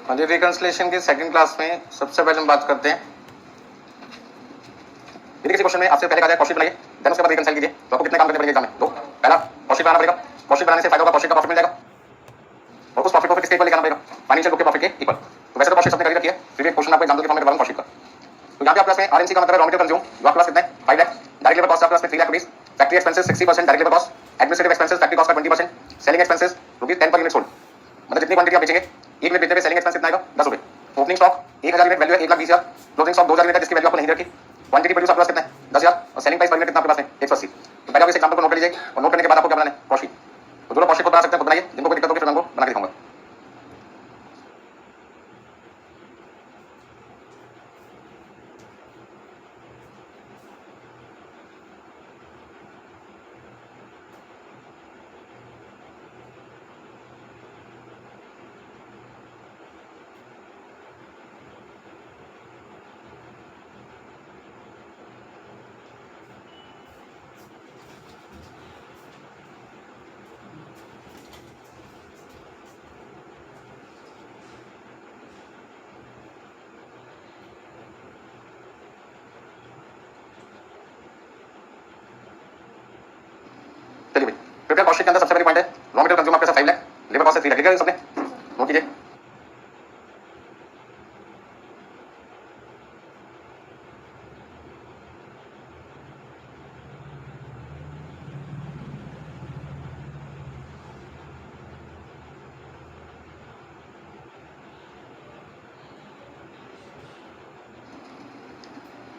हाँ जी, रिकंसिलिएशन की second class में सबसे पहले हम बात करते हैं, यदि किसी क्वेश्चन में आपसे पहले कहा जाए कॉस्ट शीट बनाइए, देन उसके बाद रिकंसाइल कीजिए, तो आपको कितने काम करने पड़ेंगे एग्जाम में? तो पहला कॉस्ट शीट बनाना पड़ेगा। कॉस्ट शीट बनाने से फायदा होगा, कॉस्ट शीट का प्रॉफिट मिल जाएगा और उस प्रॉफिट को किसके इक्वल लेकर आना पड़ेगा? फाइनेंशियल बुक के प्रॉफिट के इक्वल। तो वैसे तो कॉस्ट शीट सबने कर रखी है, फिर एक क्वेश्चन आपको एग्जाम्पल के फॉर्म में करवाऊंगा कॉस्ट शीट का। तो यहाँ पे आपके पास में आरएनसी का मतलब रॉ मटेरियल कंज्यूम, जो आपके पास कितना है? 5 लाख। डायरेक्ट लेबर कॉस्ट आपके पास में 3 lakh rupees. Factory expenses 60%, direct labour cost. Administrative expenses factory cost का 20%। Selling expenses rupees 10 per unit sold, मतलब जितनी क्वांटिटी आप बेचेंगे, एक यूनिट बेचने पे सेलिंग एक्सपेंस कितना आएगा? 10 रुपए। ओपनिंग स्टॉक 1000 यूनिट, वैल्यू है 1,20,000। क्लोजिंग स्टॉक 2000 यूनिट है, जिसकी वैल्यू आपको नहीं रखी। क्वांटिटी प्रोड्यूस आपके पास कितना है? 10,000। और सेलिंग प्राइस पर यूनिट कितना आपके पास है? 180। तो पहले आप इस एग्जांपल को नोट कर लीजिए और नोट करने के बाद आपको क्या बनाना है? Cost sheet. तो जो लोग कॉस्ट शीट को बना सकते हैं तो बनाइए, जिनको कोई दिक्कत होगी फिर मैं उनको बना के दिखाऊंगा। चलिए भाई, प्रिपेयर कॉस्ट शीट के अंदर सबसे पहली पॉइंट है रॉ मटेरियल कंज्यूम आपके साथ 5 लाख, लेबर कॉस्ट है 3 लाख। लिख लिया सबने? नोट कीजिए।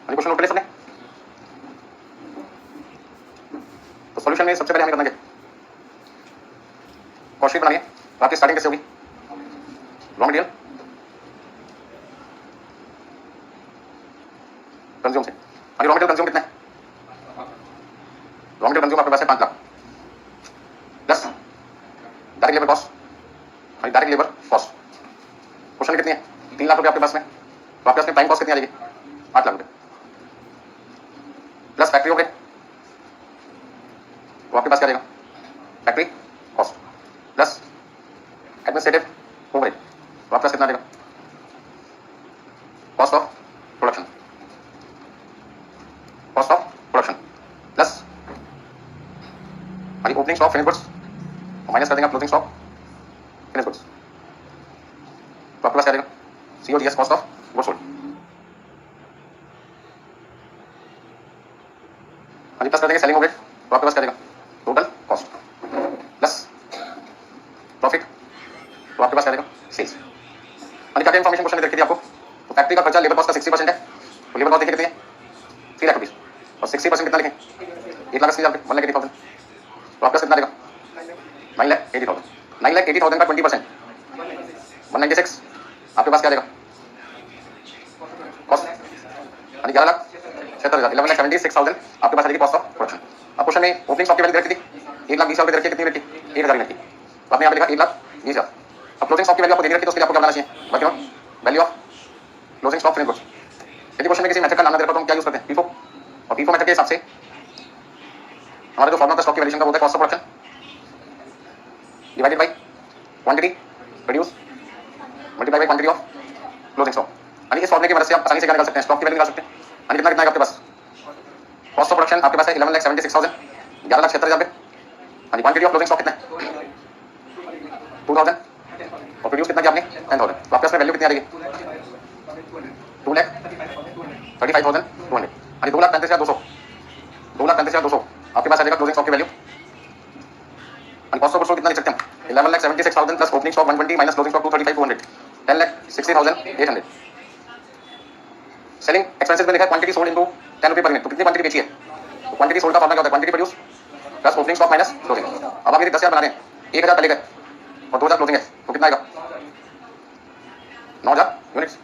क्वेश्चन नोट कर लिया सबने? तो सॉल्यूशन में सबसे पहले हमें करना क्या? कॉस्ट शीट बनानी है। तो आपकी स्टार्टिंग कैसे होगी? रॉ मटेरियल कंज्यूम से। रॉ मटेरियल कंज्यूम कितना है? रॉ मटेरियल कंज्यूम आपके पास है 5 lakh plus direct labour cost. Direct labour cost question कितनी है? 3 लाख रुपए आपके पास में। तो आपके पास में टाइम कॉस्ट कितनी आ जाएगी? 8 लाख रुपए प्लस फैक्ट्री ओवरहेड। तो आपके पास क्या रहेगा? Factory cost plus administrative overhead. तो आपके पास कितना रहेगा? Cost of production. Cost of production plus हमारी ओपनिंग स्टॉक फिनिश गुड्स और माइनस कर देंगे क्लोजिंग स्टॉक फिनिश गुड्स। तो आपके पास क्या रहेगा? COGS cost of goods sold. हमारी प्लस कर देंगे सेलिंग ओवरहेड। तो आपके पास क्या रहेगा? Total cost plus profit. तो आपके पास क्या रहेगा? सेल्स। हमारी क्या क्या इन्फॉर्मेशन क्वेश्चन में रखी थी आपको? तो फैक्ट्री का खर्चा लेबर कॉस्ट का 60% है। तो लेबर कॉस्ट देखिए कितनी है? 3 लाख रुपीस। और 60% कितना लिखें? 1,80,000 1,80,000। तो आपका कितना रहेगा? 9,80,000। 9,80,000 का 20% 196। आपके पास क्या रहेगा? कॉस्ट 11,76,000 11,76,000 आपके पास रहेगी कॉस्ट ऑफ प्रोडक्शन। अब क्वेश्चन में ओपनिंग स्टॉक की वैल्यू रखी थी 1,20,000 रुपए रखी, कितनी रखी? 1,000 यूनिट की। तो आपने यहाँ पे लिखा 1,20,000। अब क्लोजिंग स्टॉक की वैल्यू आपको देनी रखी, तो उसके लिए आपको क्या बनाना चाहिए? Working on value of closing stock finish goods. यदि क्वेश्चन में किसी मेथड का नाम ना दे रखा तो हम क्या यूज करते हैं? FIFO। और FIFO मेथड के हिसाब से हमारा जो फॉर्मूला स्टॉक की वैल्यूएशन का होता है cost of production divided by quantity produce multiply by quantity of closing stock. यानी इस फॉर्मूले की मदद से आप आसानी से क्या निकाल सकते हैं? स्टॉक की वैल्यू निकाल सकते हैं। यानी कितना कितना है आपके पास? कॉस्ट ऑफ प्रोडक्शन आपके पास है 11,76,000 11,76,000 रुपए। यानी क्वांटिटी ऑफ क्लोजिंग स्टॉक कितना है? 2,000। और प्रोड्यूस कितना किया आपने? 10,000। तो आपके पास में वैल्यू कितनी आ रही है? 2,35,200। यानी 2,35,200 2,35,200 आपके पास आ जाएगा क्लोजिंग स्टॉक की वैल्यू। और कॉस्ट ऑफ गुड्स कितना लिख सकते हैं? 11,76,000 plus opening stock 120 minus closing stock 235,200 10,60,800। Selling expenses में लिखा है क्वांटिटी सोल्ड इनटू 10 रुपए पर यूनिट। तो कितनी क्वांटिटी बेची है? तो क्वांटिटी सोल्ड का फॉर्मूला क्या होता है? Quantity produce plus opening stock minus closing. अब आप यदि 10,000 बना रहे हैं, 1,000 पहले गए और 2,000 क्लोजिंग है, तो कितना आएगा? 9,000 यूनिट्स।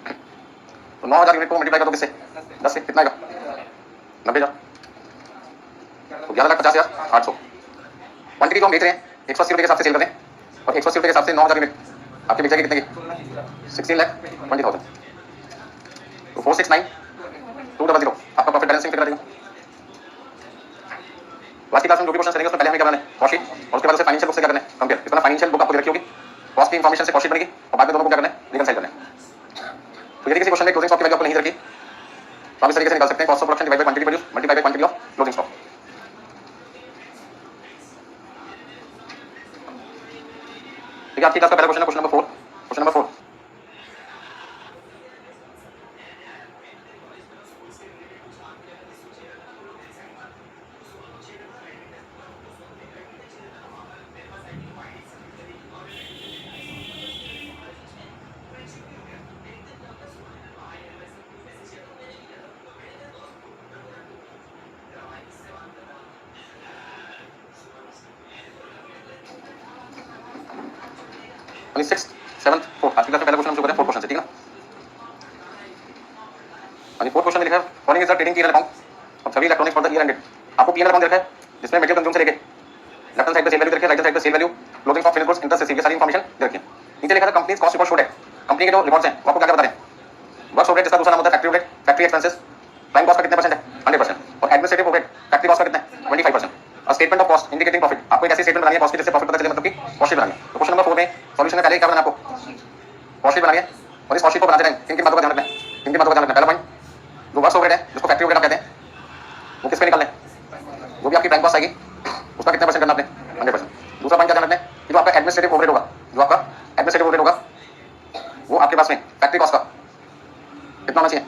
तो 9,000 यूनिट को मल्टीप्लाई कर दो किससे? 10 से, कितना आएगा? 90,000। तो 11,50,800। क्वांटिटी जो हम बेच रहे हैं 180 रुपए के हिसाब से सेल कर रहे हैं और 180 रुपए के हिसाब से 9,000 यूनिट आपके बेचेगी कितने की? 16,20,000। तो 469,200 आपका प्रॉफिट बैलेंसिंग फिगर रहेगा। आज की क्लास में जो भी क्वेश्चन करेंगे उसमें पहले हमें क्या करना है? Cost sheet. और उसके बाद से फाइनेंशियल बुक से क्या करना है? कंपेयर। इस तरह फाइनेंशियल बुक आपको दे रखी होगी, कॉस्ट की इंफॉर्मेशन से कॉस्ट शीट बनेगी और बाद में दोनों को क्या करना है? रिकंसाइल करना है। ठीक है, आपकी क्लास का पहला क्वेश्चन है क्वेश्चन नंबर 4। क्वेश्चन नंबर 4, यानी 6th 7th 4th आपकी क्लास का पहला क्वेश्चन हम शुरू करें 4 क्वेश्चन से, ठीक है ना। यानी 4 क्वेश्चन में लिखा है following is the trading period account of सभी electronics for the year ended. आपको पीरियड अकाउंट रखा है जिसमें मटेरियल कंज्यूम से लेके लेफ्ट हैंड साइड पे सेल वैल्यू रखे, राइट हैंड साइड पे sale value, closing of finished goods, interest receive, ये सारी इंफॉर्मेशन दे रखी है। नीचे लिखा था कंपनीज कॉस्ट रिपोर्ट शोड है, कंपनी के जो रिकॉर्ड्स हैं वो आपको क्या क्या बता रहे हैं। वर्क्स ओवरहेड जिसका दूसरा नाम होता है factory overhead, factory expenses, prime cost का कितने परसेंट है 100%, और एडमिनिस्ट्रेटिव ओवरहेड फैक्ट्री कॉस्ट का कितना है 25%। और statement of cost indicating profit, आपको एक ऐसी स्टेटमेंट बनानी है कॉस्ट की जिससे प्रॉफिट पता चले, मतलब कि कॉस्ट शीट बनानी है। तो क्वेश्चन नंबर 4 में सॉल्यूशन में पहले क्या बनाना है आपको, कॉस्ट शीट बनानी है। और इस कॉस्ट शीट को बनाते टाइम किन किन बातों का ध्यान रखना है, किन किन बातों का ध्यान रखना है। पहला पॉइंट, जो वर्क्स ओवरहेड है जिसको फैक्ट्री ओवरहेड आप कहते हैं, वो किस पे निकालना है, वो भी आपकी प्राइम कॉस्ट आएगी, उसका कितना परसेंट करना आपने 100%। दूसरा पॉइंट क्या ध्यान रखना है कि जो आपका एडमिनिस्ट्रेटिव ओवरहेड होगा, जो आपका एडमिनिस्ट्रेटिव ओवरहेड होगा वो आपके पास में फैक्ट्री कॉस्ट का कितना होना चाहिए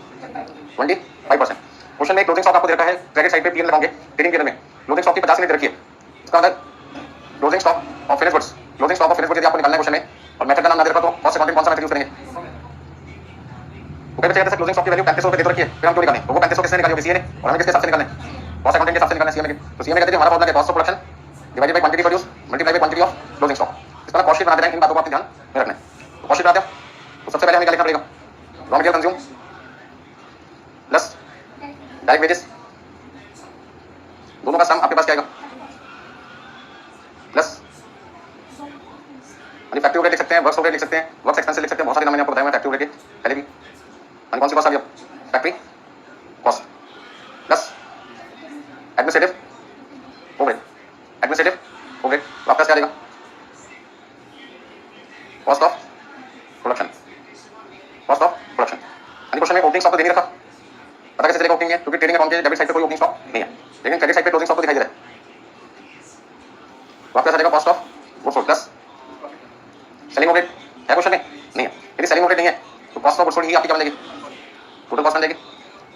25%। क्वेश्चन में क्लोजिंग स्टॉक आपको दे रखा है, क्रेडिट साइड पे पीएल लगाओगे, ट्रेडिंग पीरियड में क्लोजिंग स्टॉक की 50 यूनिट रखी है, इसका मतलब closing stock of finished goods, closing stock of finished goods यदि आपको निकालना है क्वेश्चन में, और मेथड का नाम ना दे रखा तो कॉस्ट अकाउंटिंग कौन सा मेथड यूज करेंगे। तो कई बच्चे कहते हैं क्लोजिंग स्टॉक की वैल्यू 3500 रुपए दे रखी है, फिर हम क्यों निकालें, तो वो 3500 किसने निकाली होगी, सीए ने, और हमें किसके हिसाब से निकालना है, कॉस्ट अकाउंटिंग के हिसाब से निकालना है सीए में। तो सीए में कहते हैं हमारा फॉर्मूला है cost of production divided by quantity produce multiply by quantity of closing stock. इस तरह कॉस्ट शीट बनाते हैं, इन बातों को आपको ध्यान में रखना है। तो कॉस्ट शीट बनाते हैं तो सबसे पहले हमें क्या लिखना पड़ेगा, raw material consume plus direct wages, दोनों का सम आपके पास क्या आएगा, प्लस फैक्ट्री ओवरहेड लिख सकते हैं, वर्क्स ओवरहेड लिख सकते हैं, वर्क्स एक्सपेंसेस लिख सकते हैं, बहुत सारे नाम मैंने आपको बताया फैक्ट्री ओवरहेड के पहले भी। कौन सी कॉस्ट आ गई अब, factory cost plus administrative overhead, administrative overhead तो आपका क्या आएगा, cost of production, cost of production. यानी क्वेश्चन में ओपनिंग स्टॉक तो दे नहीं रखा, पता कैसे चलेगा ओपनिंग है, क्योंकि ट्रेडिंग अकाउंट के डेबिट साइड पे कोई ओपनिंग स्टॉक नहीं है, लेकिन क्रेडिट साइड पे क्लोजिंग स्टॉक तो दिखाई दे रहा है। तो आपका चलेगा cost of goods sold plus selling overhead है क्वेश्चन में, नहीं है। यदि सेलिंग ओवरहेड नहीं है तो कॉस्ट ऑफ गुड्स सोल्ड ही आपकी क्या बन जाएगी, टोटल कॉस्ट बन जाएगी,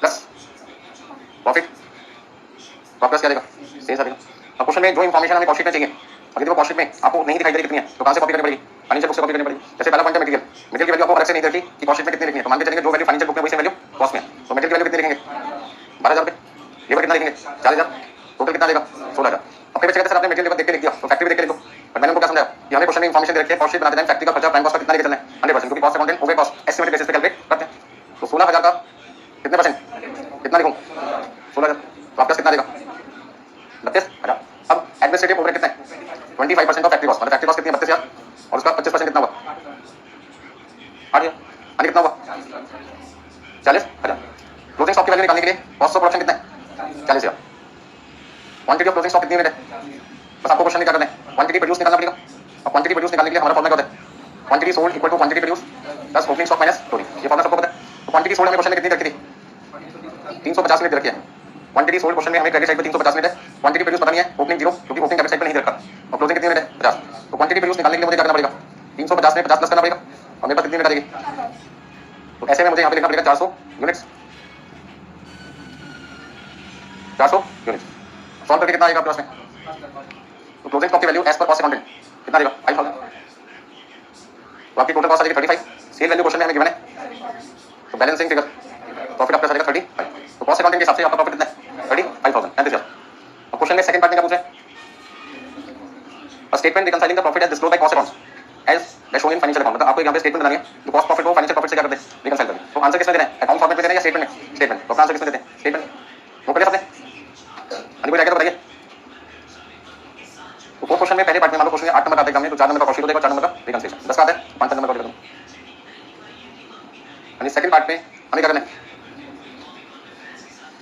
प्लस प्रॉफिट, तो आपका क्या आएगा, सेल्स आएगा। अब क्वेश्चन में जो इंफॉर्मेशन हमें कॉस्ट शीट में चाहिए, अगर वो कॉस्ट शीट में आपको नहीं दिखाई दे रही कितनी है तो कहां से कॉपी करनी पड़ेगी, फाइनेंशियल बुक से कॉपी करनी पड़ेगी। जैसे पहला पॉइंट है मटेरियल, मटेरियल की वैल्यू आपको अलग से नहीं देती कि कॉस्ट शीट में कितनी लिखनी है, तो मान के चलेंगे जो वैल्यू फाइनेंशियल बुक में वही वैल्यू कॉस्ट में है, तो मटेरियल की वैल्यू कितनी लिखेंगे 12000 रुपए, लेबर कितना लिखेंगे 4000, टोटल कितना देगा 16000। अब कई बच्चे कहते हैं सर आपने मटेरियल लेबर देख के लिख दिया तो फैक्ट्री भी देख के लिखो, पर मैंने उनको क्या समझाया कि हमें क्वेश्चन में इंफॉर्मेशन दे रखी है, कॉस्ट शीट बनाते टाइम फैक्ट्री का खर्चा प्राइम कॉस्ट का कितना लेके चलना है 100%, क्योंकि cost accountant overhead cost estimated basis पे कैलकुलेट करते हैं। तो 16000 का कितने परसेंट कितना लिखूं 16000, तो आपका कितना देगा 32000। अब एडमिनिस्ट्रेटिव ओवरहेड कितना है 25% ऑफ फैक्ट्री कॉस्ट, मतलब फैक्ट्री कॉस्ट कितनी है 32000 और उसका 25% कितना हुआ 8000, यानी कितना हुआ 40000। क्लोजिंग स्टॉक की वैल्यू निकालने के लिए कॉस्ट ऑफ प्रोडक्शन कितना है 40000, क्वांटिटी ऑफ क्लोजिंग स्टॉक कितनी यूनिट है, बस आपको क्वेश्चन में क्या करना है क्वांटिटी प्रोड्यूस निकालना पड़ेगा। और क्वांटिटी प्रोड्यूस निकालने के लिए हमारा फॉर्मूला क्या होता है, quantity sold equal to quantity produce plus opening stock minus closing, ये फॉर्मूला सबको पता है। तो क्वांटिटी सोल्ड हमें क्वेश्चन में कितनी रखी थी 350 यूनिट रखी है, क्वांटिटी सोल्ड क्वेश्चन में हमें क्रेडिट साइड पे 350 यूनिट है, क्वांटिटी प्रोड्यूस पता नहीं है, ओपनिंग 0 क्योंकि ओपनिंग डेबिट साइड पे नहीं रखा, और क्लोजिंग कितनी यूनिट है 50। तो क्वांटिटी प्रोड्यूस निकालने के लिए मुझे क्या करना पड़ेगा 350 में 50 प्लस करना पड़ेगा, और मेरे पास कितनी यूनिट आ जाएगी, तो ऐसे में मुझे यहाँ पे लिखना पड़ेगा 400 यूनिट्स, 400 यूनिट सॉल्व करके कितना आएगा आपके पास में, तो क्लोजिंग स्टॉक की value as per cost accountant कितना देगा 5000, तो आपकी टोटल कॉस्ट आ जाएगी 35, सेल वैल्यू क्वेश्चन में हमें गिवन है, तो बैलेंसिंग फिगर प्रॉफिट आपका आ जाएगा 35, तो कॉस्ट अकाउंटिंग के हिसाब से आपका प्रॉफिट कितना है 35000 35000। अब क्वेश्चन में सेकंड पार्ट में क्या पूछा है, statement reconciling the profit as disclosed by cost accounts as that shown in financial account, मतलब आपको यहाँ पे स्टेटमेंट बनानी है जो कॉस्ट प्रॉफिट को फाइनेंशियल प्रॉफिट से क्या करते हैं रिकंसाइल करते हैं। तो आंसर किसमें देना है, अकाउंट फॉर्मेट में देना है या स्टेटमेंट में, स्टेटमेंट, तो आंसर किसमें देते हैं स्टेटमेंट, वो करिए सबने अभी कोई जाएगा तो बताइए। तो क्वेश्चन में पहले पार्ट में मान लो क्वेश्चन 8 नंबर आता है एग्जाम में, तो 4 नंबर का कॉस्ट शीट होगा, 4 नंबर का रिकंसिलिएशन, 10 का आता है 5 नंबर का कर दूं। यानी सेकंड पार्ट में हमें क्या करना है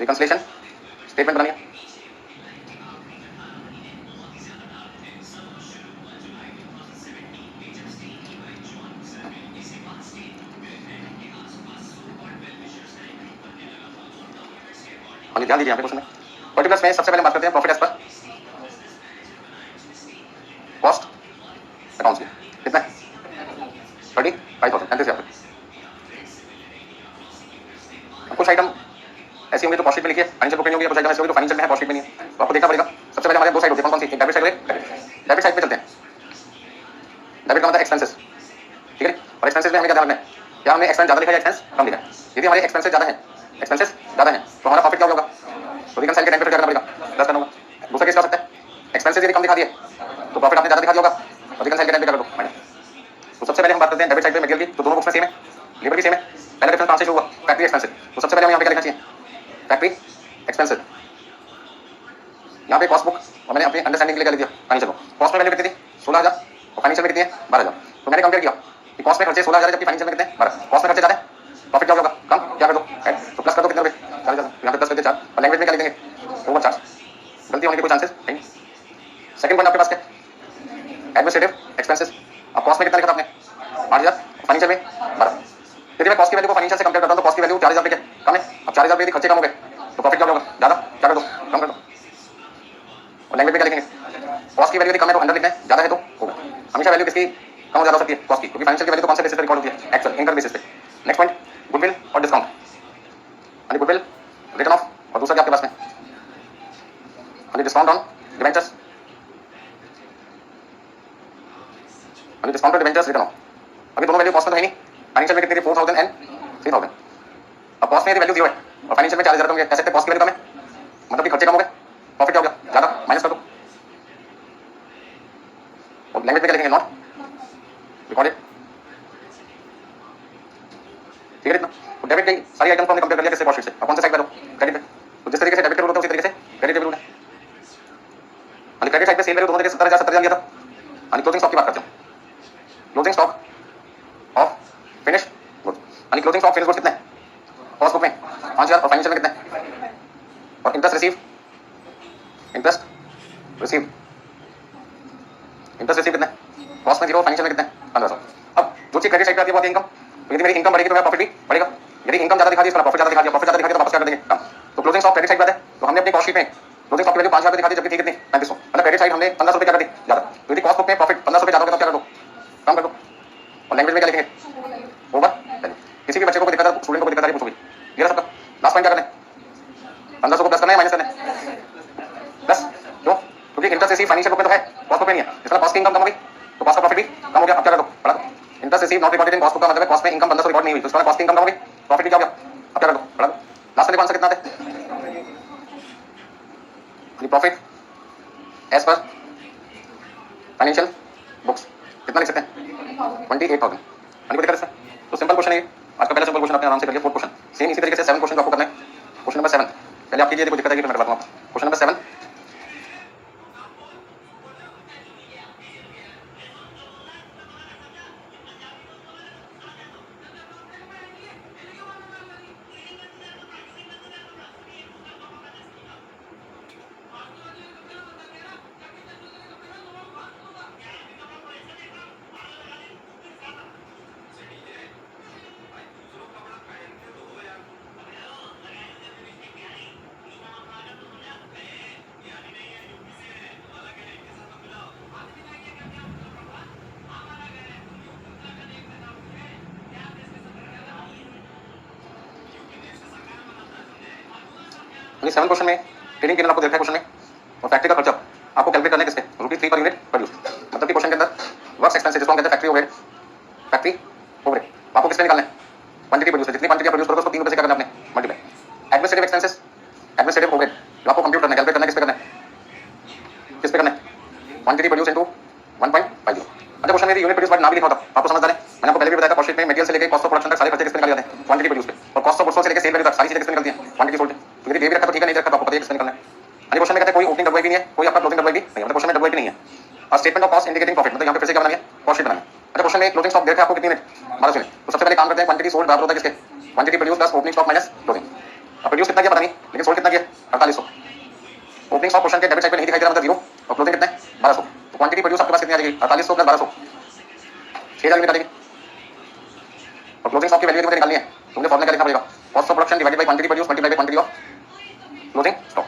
रिकंसिलिएशन स्टेटमेंट बनानी है, ध्यान दीजिए यहाँ पे क्वेश्चन में पर्टिकुलर्स में सबसे पहले बात करते हैं profit as per cost accounts की कितना है 5,000 35,000 रुपये। कुछ आइटम ऐसी होंगी जो कॉस्ट शीट में लिखी है, फाइनेंशियल बुक में नहीं होगी, कुछ आइटम ऐसे होंगे जो फाइनेंशियल में है, कॉस्ट शीट में नहीं है, तो आपको देखना पड़ेगा। सबसे पहले हमारे दो साइड होती है, कौन सी? एक डेबिट साइड और एक क्रेडिट। डेबिट साइड पे चलते हैं। डेबिट का मतलब एक्सपेंसेस, ठीक है। और एक्सपेंसेस में हमें क्या ध्यान रखना है, क्या हमने एक्सपेंस ज्यादा लिखा है या एक्सपेंस कम लिखा है? यदि हमारे एक्सपेंसेस ज्यादा है, एक्सपेंसेस ज्यादा है, तो हमारा प्रॉफिट क्या होगा? तो रिकनसाइल के टाइम पे क्या करना पड़ेगा? प्लस करना होगा। दूसरा केस क्या हो सकता है, एक्सपेंसेस यदि कम दिखा दिए तो प्रॉफिट आपने ज्यादा दिखा दिया होगा, और रिकनसाइल के टाइम पे क्या कर दो? माइनस। तो सबसे पहले हम बात करते हैं डेबिट साइड पे मटेरियल की, तो दोनों बुक्स में सेम है, लेबर भी सेम है। पहला डिफरेंस कहां से शुरू हुआ? Factory expenses. तो सबसे पहले हमें यहाँ पे क्या लिखना चाहिए? Factory expenses. यहाँ पे कॉस्ट बुक और मैंने अपने अंडरस्टैंडिंग के लिए क्या लिख दिया? Financial book. कॉस्ट में वैल्यू कितनी थी? 16,000 और फाइनेंशियल में कितनी है? 12,000। तो मैंने कंपेयर किया कि कॉस्ट में खर्चे 16,000 जबकि फाइनेंशियल में कितने? 12। कॉस्ट में खर्चे ज्यादा है, प्रॉफिट क्या होगा? कम। क्या कर दो? ऐड। तो प्लस कर दो, कितने रुपए? 40,000। यहाँ पे प्लस कर दे 4। और लैंग्वेज में क्या लिख देंगे? Over charge. गलती होने के कोई चांसेस नहीं। सेकंड पॉइंट आपके पास क्या? Administrative expenses. अब कॉस्ट में कितना लिखा था आपने? 8,000, फाइनेंशियल में 12। यदि मैं कॉस्ट की वैल्यू को फाइनेंशियल से कंपेयर करता हूं तो कॉस्ट की वैल्यू 4,000 रुपए कम है। अब 4,000 रुपए यदि खर्चे कम हो गए तो प्रॉफिट क्या होगा? ज्यादा। क्या कर दो? कम कर दो। और लैंग्वेज में क्या लिखेंगे? कॉस्ट की वैल्यू यदि कम है तो अंडर लिखना है, ज्यादा है तो ओवर। हमेशा वैल्यू किसकी कम हो ज्यादा हो सकती है? कॉस्ट की, क्योंकि फाइनेंशियल की वैल्यू तो कौन से बेसिस पे रिकॉर्ड होती है? एक्चुअल इनकम बेसिस पे। नेक्स्ट पॉइंट, गुडविल और डिस्काउंट। यानी गुडविल रिटर्न ऑफ, और दूसरा क्या आपके पास में? यानी डिस्काउंट ऑन डिबेंचर्स, यानी discount on debentures return of. अभी दोनों वैल्यू कॉस्ट में तो है नहीं, फाइनेंशियल में कितनी थी? 4,000 एंड 3,000। अब कॉस्ट में यदि वैल्यू 0 है और फाइनेंशियल में 4,000 कम है, कह सकते हैं कॉस्ट की वैल्यू कम है, मतलब कि खर्चे कम हो गए, प्रॉफिट क्या हो गया? ज्यादा। माइनस कर दो। और लैंग्वेज में क्या लिखेंगे? Not recorded. ठीक है इतना। तो डेबिट की सारी आइटम्स को हमने कंपेयर कर लिया किससे? कॉस्ट शीट से। अब कौन सा साइड पे दो? क्रेडिट पे। तो जिस तरीके से डेबिट के रूल होता है उसी तरीके से क्रेडिट के रूल है। यानी क्रेडिट साइड पे सेल वैल्यू दोनों जगह 70,000 दिया था। यानी क्लोजिंग स्टॉक की बात करते हैं। Closing stock of finish goods, यानी क्लोजिंग स्टॉक फिनिश गुड्स कितने हैं? कॉस्ट बुक में 5,000 और फाइनेंशियल में कितने? और interest receive, interest receive, interest receive कितने? कॉस्ट में 0 और फाइनेंशियल में कितने? 15,000। अब जो चीज क्रेडिट साइड पे आती है वो आती है इनकम। तो यदि मेरी इनकम बढ़ेगी तो मेरा प्रॉफिट भी बढ़ेगा। यदि इनकम ज्यादा दिखा दी, इसका प्रॉफिट ज्यादा दिखा दिया, प्रॉफिट ज्यादा दिखा दिया तो वापस क्या कर देंगे? कम। तो क्लोजिंग स्टॉक क्रेडिट साइड पे आता है, तो हमने अपनी कॉस्ट शीट में क्लोजिंग स्टॉक की वैल्यू 5,000 दिखा दी जबकि थी कितनी? 3500। मतलब क्रेडिट साइड हमने 1500 रुपए क्या कर दी? ज्यादा। तो यदि कॉस्ट बुक में प्रॉफिट 1500 रुपए ज्यादा हो गया तो क्या कर दो? कम कर दो। और लैंग्वेज में क्या लिखेंगे? Over value. किसी भी बच्चे को दिक्कत है, स्टूडेंट को दिक्कत है, पूछोगे। ये सबका लास्ट पॉइंट क्या करना है? 1500 को प्लस करना है माइनस करना है? प्लस। क्यों? क्योंकि इंटरेस्ट रिसीव फाइनेंशियल बुक में तो है, कॉस्ट बुक में नहीं है, इसलिए कॉस्ट की इनकम कम हो गई तो कॉस्ट का प्रॉफिट भी कम हो गया। अब क्या कर दो? बढ़ा दो। Interest receive not recorded in cost book का मतलब है कॉस्ट में इनकम 1500 रिकॉर्ड नहीं हुई, तो इसका कॉस्ट की इनकम कम हो गई, प्रॉफिट भी क्या हो गया? अब क्या कर दो? बढ़ा दो। लास्ट वाले आंसर कितना आता है? Profit as per financial books कितना लिख सकते हैं? 28,000। कोई दिक्कत इसमें? तो सिंपल क्वेश्चन है ये। आज का पहला सिंपल क्वेश्चन आपने आराम से कर लिया। फोर्थ क्वेश्चन सेम इसी तरीके से 7 क्वेश्चन आपको करना है। क्वेश्चन नंबर 7 पहले आपकी यदि कोई दिक्कत आएगी तो मैं बताऊंगा। क्वेश्चन नंबर 7, यानी 7 क्वेश्चन में ट्रेनिंग के आपको देखा है क्वेश्चन में, और फैक्ट्री का खर्चा आपको कैलकुलेट करना है किसके? ₹3 पर यूनिट प्रोड्यूस। मतलब कि क्वेश्चन के अंदर वर्क्स एक्सपेंसेस जिसको हम कहते हैं फैक्ट्री ओवरहेड, फैक्ट्री ओवरहेड आपको किससे निकालना है? क्वांटिटी प्रोड्यूस है, जितनी क्वांटिटी प्रोड्यूस करोगे उसको 3 रुपए से क्या करना है? आपने multiply. Administrative expenses, administrative overhead जो आपको कंप्यूट करना है, कैलकुलेट करना है, किस पे करना है? किस पे करना है? Quantity produce into 1.50। अच्छा क्वेश्चन में यूनिट प्रोड्यूस वर्ड ना भी लिखा होता आपको समझ आ रहा है। मैंने आपको पहले भी बताया था कॉस्ट शीट में मटेरियल से लेकर कॉस्ट ऑफ प्रोडक्शन तक सारे खर्चे किस पे निकाले जाते हैं? क्वांटिटी प्रोड्यूस पे। और कॉस्ट ऑफ गुड्स से लेकर सेल वैल्यू तक सारी चीजें किस पे निकलती हैं? क्वांटिटी सोल्ड पे। तो यदि दे भी रखा तो ठीक है, नहीं रखा तो आपको पता है किस पे निकलना है। यानी क्वेश्चन में कहते हैं कोई ओपनिंग डब्ल्यूआईपी नहीं है, कोई आपका क्लोजिंग डब्ल्यूआईपी नहीं है, मतलब क्वेश्चन में डब्ल्यूआईपी नहीं है। और statement of cost indicating profit, मतलब यहाँ पे फिर से क्या बनानी है? कॉस्ट शीट बनानी है। अच्छा क्वेश्चन में क्लोजिंग स्टॉक देखा आपको कितनी यूनिट? 1200 यूनिट। तो सबसे पहले काम करते हैं क्वांटिटी सोल्ड बराबर होता है किसके? Quantity produce plus opening stock minus closing. अब प्रोड्यूस कितना किया पता नहीं, लेकिन सोल्ड कितना किया? 4800। ओपनिंग स्टॉक क्वेश्चन के डेबिट साइड पे नहीं दिखाई दे रहा, मतलब 0, और क्लोजिंग कितना है? 1200। तो क्वांटिटी प्रोड्यूस आपके पास कितनी आ जाएगी? 4800 प्लस 1200, 6000 यूनिट आ जाएगी। और क्लोजिंग स्टॉक की वैल्यू मुझे निकालनी है, तो मुझे फॉर्मूला क्या लिखना पड़ेगा? Cost of production divided by quantity produce multiply by quantity of closing stock.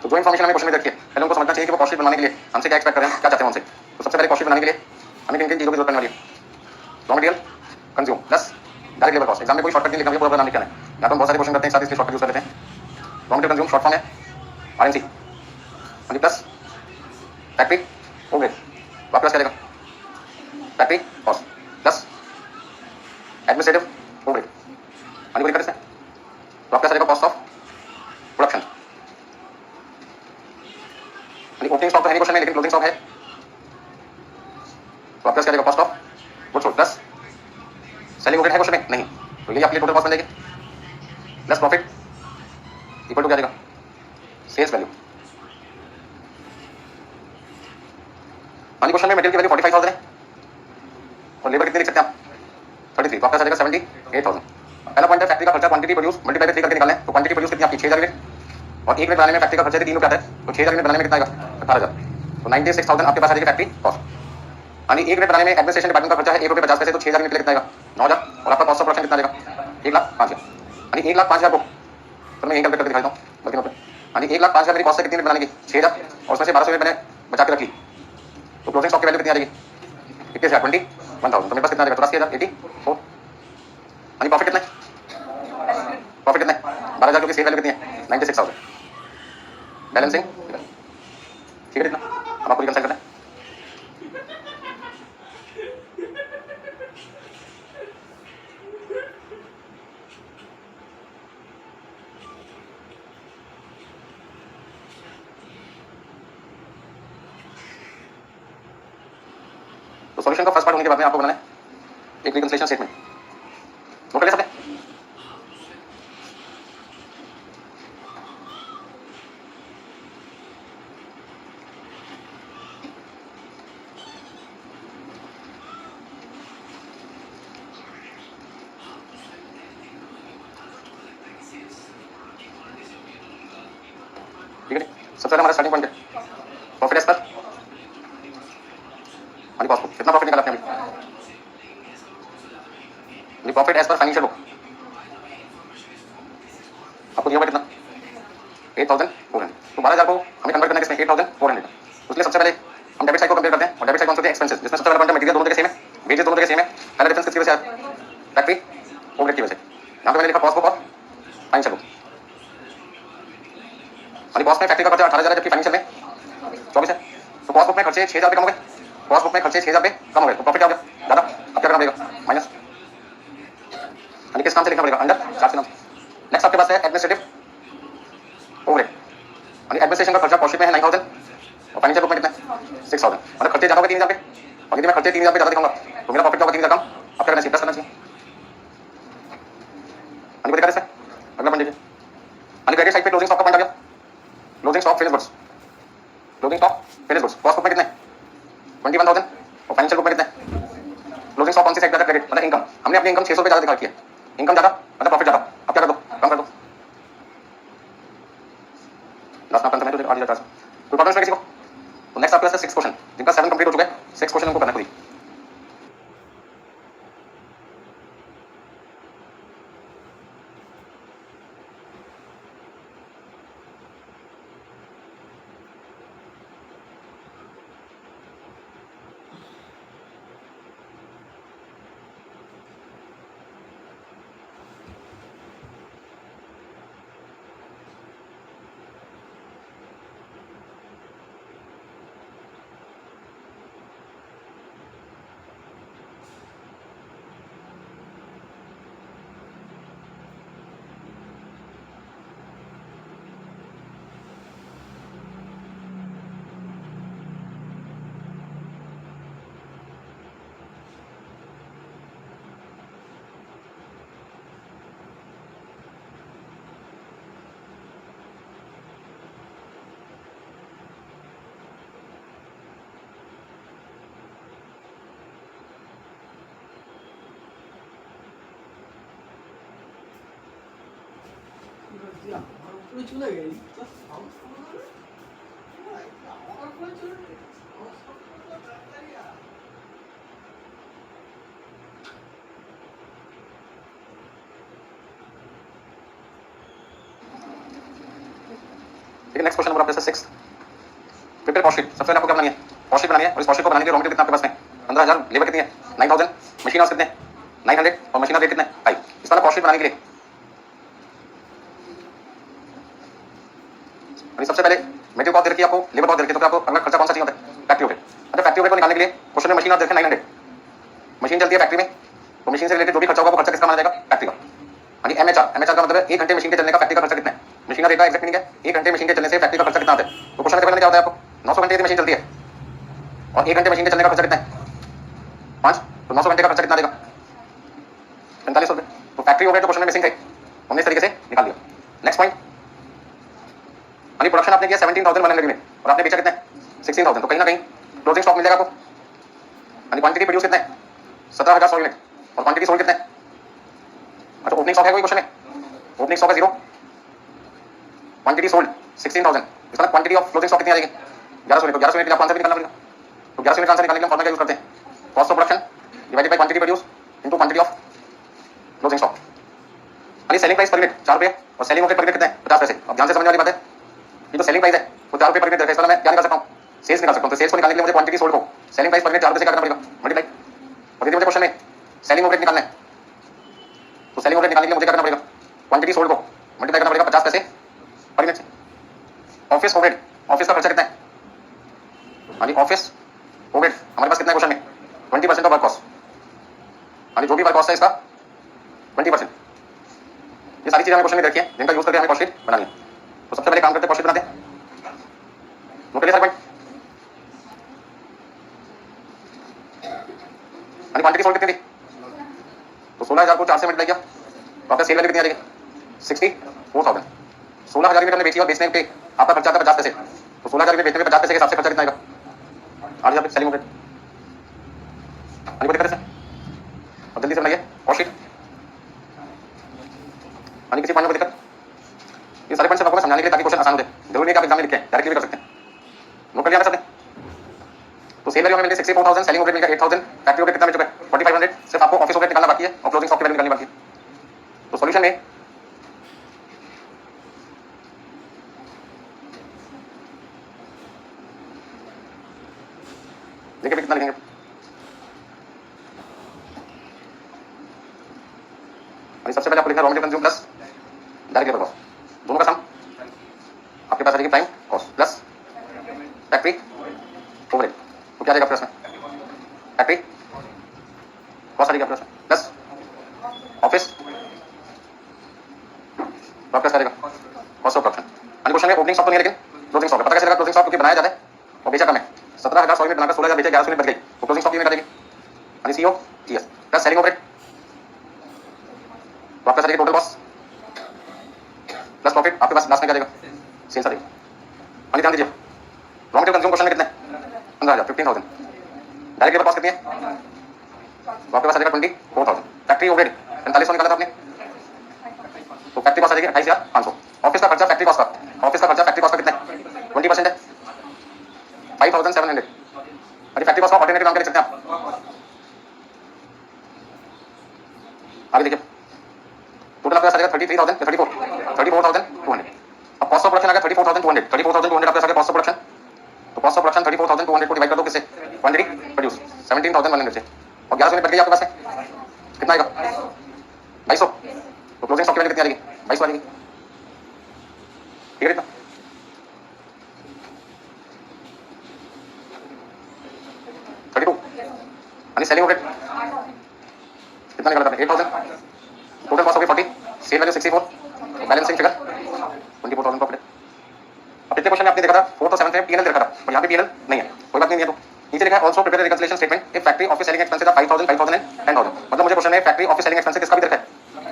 तो जो इन्फॉर्मेशन हमें क्वेश्चन में देखिए, पहले उनको समझना चाहिए कि वो कॉस्ट शीट बनाने के लिए हमसे क्या एक्सपेक्ट कर रहे हैं, क्या चाहते हैं उनसे। तो सबसे पहले कॉस्ट शीट बनाने के लिए हमें किन किन चीज़ों की जरूरत पड़ने वाली है? Raw material, consume plus direct labour cost. Exam में कोई शॉर्टकट नहीं लिखा, पूरा नाम लिखा है। यहाँ तो हम बहुत सारे क्वेश्चन करते हैं, साथ इसलिए शॉर्टकट यूज कर लेते हैं। Raw material consume short form है आरएमसी, प्लस फैक्ट्री ओवरहेड, तो आपके पास क्या रहेगा? Factory cost plus administrative overhead, money को इसमें तो आपका रहेगा cost of production. Opening stock तो है नहीं क्वेश्चन में, लेकिन क्लोजिंग स्टॉक है, तो आपका क्या रहेगा? Cost of goods sold plus selling overhead है क्वेश्चन में? नहीं, तो ये आपके लिए टोटल कॉस्ट बन जाएगी प्लस प्रॉफिट इक्वल टू क्या रहेगा? Sales value. क्वेश्चन में मटेरियल की वैल्यू 45,000 है और लेबर कितने लिख सकते हैं आप? 33, तो आपका रहेगा 78,000। पहला पॉइंट है फैक्ट्री का खर्चा क्वांटिटी प्रोड्यूस मल्टीप्लाई बाय 3 करके निकालना है। तो क्वांटिटी प्रोड्यूस कितनी आपकी? 6,000 यूनिट, और एक यूनिट बनाने में फैक्ट्री का खर्चा 3 रुपये आता है, तो 6,000 यूनिट बनाने में कितना आएगा? 18,000, तो 96,000 आपके पास आ जाएगी फैक्ट्री कॉस्ट। यानी एक यूनिट बनाने में एडमिनिस्ट्रेशन डिपार्टमेंट का खर्चा है 1 रुपये 50 पैसे, तो 6,000 यूनिट कितना आएगा? 9,000, और आपका कॉस्ट ऑफ प्रोडक्शन कितना आएगा? 1,05,000। यानी 1,05,000 को तो मैं यही कैलकुलेट करके दिखाता हूँ बल्कि नोट पे। यानी 1,05,000 मेरी कॉस्ट है, कितनी यूनिट बनाने की? 6,000, और उसमें से 1,200 यूनिट मैंने बचा के रखी, तो क्लोजिंग स्टॉक की वैल्यू कितनी आ जाएगी? 21,21,000, तो मेरे पास कितना आ जाएगा? 84,084। यानी प्रॉफिट कितना है? प्रॉफिट कितना है? 12,000, क्योंकि सेल वैल्यू कितनी है? 96,000। बैलेंसिंग ठीक है, इतना अब आपको रिकंसाइल करना है। तो सॉल्यूशन का फर्स्ट पार्ट होने के बाद में आपको बनाना है एक रिकंसिलिएशन स्टेटमेंट। नोट कर लिया सबने? ठीक है, सबसे पहले हमारा स्टार्टिंग पॉइंट है profit as per money cost book. कितना प्रॉफिट निकाला आपने अभी? Profit as per financial book आपको दिया हुआ कितना? 8,400। तो 12,000 को हमें कन्वर्ट करना है किसमें? 8,400। उसके लिए सबसे पहले हम डेबिट साइड को कंपेयर करते हैं, और डेबिट साइड कौन सी होती है? एक्सपेंसेस, जिसमें सबसे पहला पॉइंट है मटेरियल दोनों जगह सेम है, वेजेस दोनों जगह सेम है। पहला डिफरेंस किसकी वजह से आया? फैक्ट्री ओवरहेड की वजह से। यहाँ पे मैंने लिखा कॉस्ट बुक और फाइनेंशियल बुक। यानी कॉस्ट में फैक्ट्री का खर्चा 18,000 है, जबकि फाइनेंशियल में 24 है। तो कॉस्ट बुक में खर्चे 6,000 कम हो गए, कॉस्ट बुक में खर्चे 6,000 कम हो गए, तो प्रॉफिट क्या हो गया? ज्यादा। अब क्या करना पड़ेगा? माइनस। यानी किस नाम से लिखना पड़ेगा? अंडर चार्ज के नाम से। नेक्स्ट आपके पास है एडमिनिस्ट्रेटिव ओवरहेड। यानी एडमिनिस्ट्रेशन का खर्चा कॉस्ट में है 9,000 और फाइनेंशियल बुक में कितना है? 6,000। मतलब खर्चे ज्यादा हो गए 3,000 पे, और यदि मैं खर्चे 3,000 पे ज्यादा दिखाऊंगा तो मेरा प्रॉफिट क्या होगा? 3,000 कम। अब क्या करना चाहिए? प्लस करना चाहिए। यानी को दिखा इसमें अगला पॉइंट देखिए। यानी क्रेडिट साइड पे क्लोजिंग स्टॉक का पॉइंट आ गया। Closing stock finish goods, closing stock finish goods cost book में कितना है? 21,000, और फाइनेंशियल बुक में कितना है? क्लोजिंग स्टॉक कौन सी साइड ज्यादा? क्रेडिट मतलब इनकम। हमने अपनी इनकम 600 पे ज्यादा दिखा रखी है, इनकम ज्यादा मतलब प्रॉफिट ज्यादा। अब क्या कर दो? कम कर दो। लास्ट ना करना है तो आगे जाता है कोई प्रॉब्लम किसी को? तो नेक्स्ट आपके पास 6 क्वेश्चन, जिनका 7 कंप्लीट हो चुका है। 6 क्वेश्चन हमको करना है खुद ही। চলে গেল ठीक है, नेक्स्ट क्वेश्चन नंबर आपके 6 प्रिपेयर कॉस्ट शीट। सबसे पहले आपको क्या बनानी है? कॉस्ट शीट बनानी है, और इस कॉस्ट शीट को बनाने के लिए रॉ मटेरियल कितना आपके पास में? 15,000 लेबर कितनी है 9,000, मशीन हाउस कितने 900 और मशीन रेट कितने 5। इसका कॉस्ट शीट बनाने के लिए सबसे पहले मेटेरियल कॉस्ट दे रखी है आपको, लेबर कॉस्ट दे रखी है, तो आपको अगला खर्चा कौन सा चाहिए होता है फैक्ट्री ओवरहेड। अच्छा फैक्ट्री ओवरहेड को निकालने के लिए क्वेश्चन में मशीन आप देखें 900, मशीन चलती है फैक्ट्री में, तो मशीन से रिलेटेड जो भी खर्चा होगा वो खर्चा किसका माना जाएगा फैक्ट्री का। हाँ जी एमएचआर का मतलब है 1 घंटे मशीन के चलने का फैक्ट्री का खर्चा कितना है, मशीन का रेट का एग्जैक्ट मीनिंग है 1 घंटे मशीन के चलने से फैक्ट्री का खर्चा कितना आता है। तो क्वेश्चन में क्या होता है आपको 900 घंटे की मशीन चलती है और 1 घंटे मशीन के चलने का खर्चा कितना है 5, तो 900 घंटे का खर्चा कितना देगा 45 रुपये। तो फैक्ट्री ओवरहेड जो क्वेश्चन में मिसिंग थे हमने इस तरीके से निकाल दिया। नेक्स्ट पॉइंट, यानी प्रोडक्शन आपने किया 17,100 में और आपने बेचा कितना है 16,000, तो कहीं ना कहीं क्लोजिंग स्टॉक मिल जाएगा आपको। यानी क्वांटिटी प्रोड्यूस कितना है 17,000 यूनिट और क्वांटिटी सोल्ड कितना है। अच्छा ओपनिंग स्टॉक है कोई क्वेश्चन है, ओपनिंग स्टॉक है 0, क्वांटिटी सोल्ड 16,000, इसका क्वांटिटी ऑफ क्लोजिंग स्टॉक कितनी आ जाएगी 1100 यूनिट। तो 1100 यूनिट आपको आंसर भी निकालना पड़ेगा। तो 1100 यूनिट आंसर निकालने के लिए हम फॉर्मूला यूज करते हैं cost of production divided by quantity produce into quantity of closing stock. यानी सेलिंग प्राइस पर यूनिट 4 रुपये और सेलिंग ओवरहेड पर यूनिट कितना है 50 पैसे। अब ध्यान से समझने वाली बात है, ये जो सेलिंग प्राइस है वो 4 रुपये पर यूनिट है, इसका मैं क्या निकाल सकता हूँ सेल्स निकाल सकता हूँ। तो सेल्स को निकालने के लिए मुझे क्वांटिटी सोल्ड को सेलिंग प्राइस पर यूनिट 4 रुपये से करना पड़ेगा मल्टीप्लाई। और यदि मुझे क्वेश्चन में सेलिंग ओवरहेड निकालना है तो सेलिंग ओवरहेड निकालने के लिए मुझे क्या करना पड़ेगा क्वांटिटी सोल्ड को मल्टीप्लाई करना पड़ेगा 50 पैसे पर यूनिट से। ऑफिस ओवरहेड, ऑफिस का खर्चा कितना है, हाँ जी ऑफिस ओवरहेड हमारे पास कितना है क्वेश्चन में 20% ऑफ वर्क कॉस्ट, हाँ जी जो भी वर्क कॉस्ट है इसका 20%। ये सारी चीजें हमें क्वेश्चन में देखी है जिनका यूज करके हमें कॉस्ट शीट बनानी है। तो सबसे पहले काम करते हैं कॉस्ट शीट बनाते हैं। नोट करिए सर पॉइंट, यानी क्वांटिटी सोल्ड कितनी थी तो 16,000 को 4 से मल्टीप्लाई किया तो आपका सेल वैल्यू कितनी आ जाएगी 64,000। 16,000 यूनिट हमने बेची और बेचने पे आपका खर्चा आता है 50 पैसे, तो 16,000 यूनिट बेचने में 50 पैसे के हिसाब से खर्चा कितना आएगा आ जाए सेलिंग ओवरहेड। दिक्कत है सर, अब जल्दी से बनाइए कॉस्ट शीट। यानी किसी पॉइंट में दिक्कत, ये सारे पॉइंट से आपको समझाने के लिए ताकि क्वेश्चन आसान हो जाए, जरूरी है कि आप एग्जाम में लिखें डायरेक्टली भी कर सकते हैं। नोट कर लिया ना सबने। तो सेल वैल्यू हमें मिल गई 64,000, सेलिंग ओवरहेड मिल गया 8,000, फैक्ट्री ओवरहेड कितना मिल चुका है 4,500, सिर्फ आपको ऑफिस ओवरहेड निकालना बाकी है और क्लोजिंग स्टॉक की वैल्यू निकालनी बाकी है। तो सॉल्यूशन में देखिए कितना लिखेंगे। सबसे पहले आपको लिखना raw material consume plus direct labour cost, दोनों का सम आपके पास आ जाएगी prime cost plus factory overhead. तो क्या जाएगा प्लस में फैक्ट्री कॉस्ट आ जाएगी प्लस में प्लस ऑफिस प्लस करेगा कॉस्ट ऑफ प्रोडक्शन। यानी क्वेश्चन में ओपनिंग स्टॉक तो नहीं है लेकिन क्लोजिंग स्टॉक है। पता कैसे लगा क्लोजिंग स्टॉक क्योंकि बनाया जाता है और बेचा कम है। 17,000 यूनिट बनाकर 16,000 बेचा 1100 यूनिट बच गई तो क्लोजिंग स्टॉक कितनी निकालेगी यानी CO GS plus selling overhead. तो आपका sir total cost plus profit आपके पास लास्ट में क्या जाएगा सेल्स आ जाएगी। यानी ध्यान दीजिए रॉ मटेरियल कंज्यूम क्वेश्चन में कितने 15,000 15,000, डायरेक्ट लेबर कॉस्ट कितनी है तो आपके पास आ जाएगा 24,000, फैक्ट्री ओवरहेड 4500 निकाला था आपने तो फैक्ट्री कॉस्ट आ जाएगी 28,500। ऑफिस का खर्चा फैक्ट्री कॉस्ट का, ऑफिस का खर्चा फैक्ट्री कॉस्ट का कितना है 20% है 5,700। अभी फैक्ट्री कॉस्ट का ऑल्टरनेटिव नाम क्या लिख सकते हैं आप आगे देखिए टोटल आपका आ जाएगा 33,000 34,200। अब कॉस्ट ऑफ प्रोडक्शन आ गया 34,200 34,200 आपका आ गया कॉस्ट ऑफ प्रोडक्शन। तो कॉस्ट ऑफ प्रोडक्शन 34,200 को डिवाइड कर दो किससे क्वांटिटी प्रोड्यूस 17,100 से और 1100 बच गई आपके पास है कितना आएगा 2,200। तो क्लोजिंग स्टॉक की वैल्यू कितनी आ जाएगी 2,200 आ जाएगी। ठीक है इतना 32 यानी सेलिंग ओवरहेड कितना निकाला था 8,000, टोटल कॉस्ट हो गई 40, sale value 64, balancing figure 24,000 profit. अब पिछले क्वेश्चन में आपने देखा था 4 और 7 में पीएनएल देखा था और यहाँ पे पीएनएल नहीं है, कोई बात नहीं है। तो नीचे लिखा है also prepare reconciliation statement if factory office selling expenses are 5,000 5,000 and 10,000। मतलब मुझे क्वेश्चन में फैक्ट्री ऑफिस सेलिंग एक्सपेंसेस किसका भी देखा है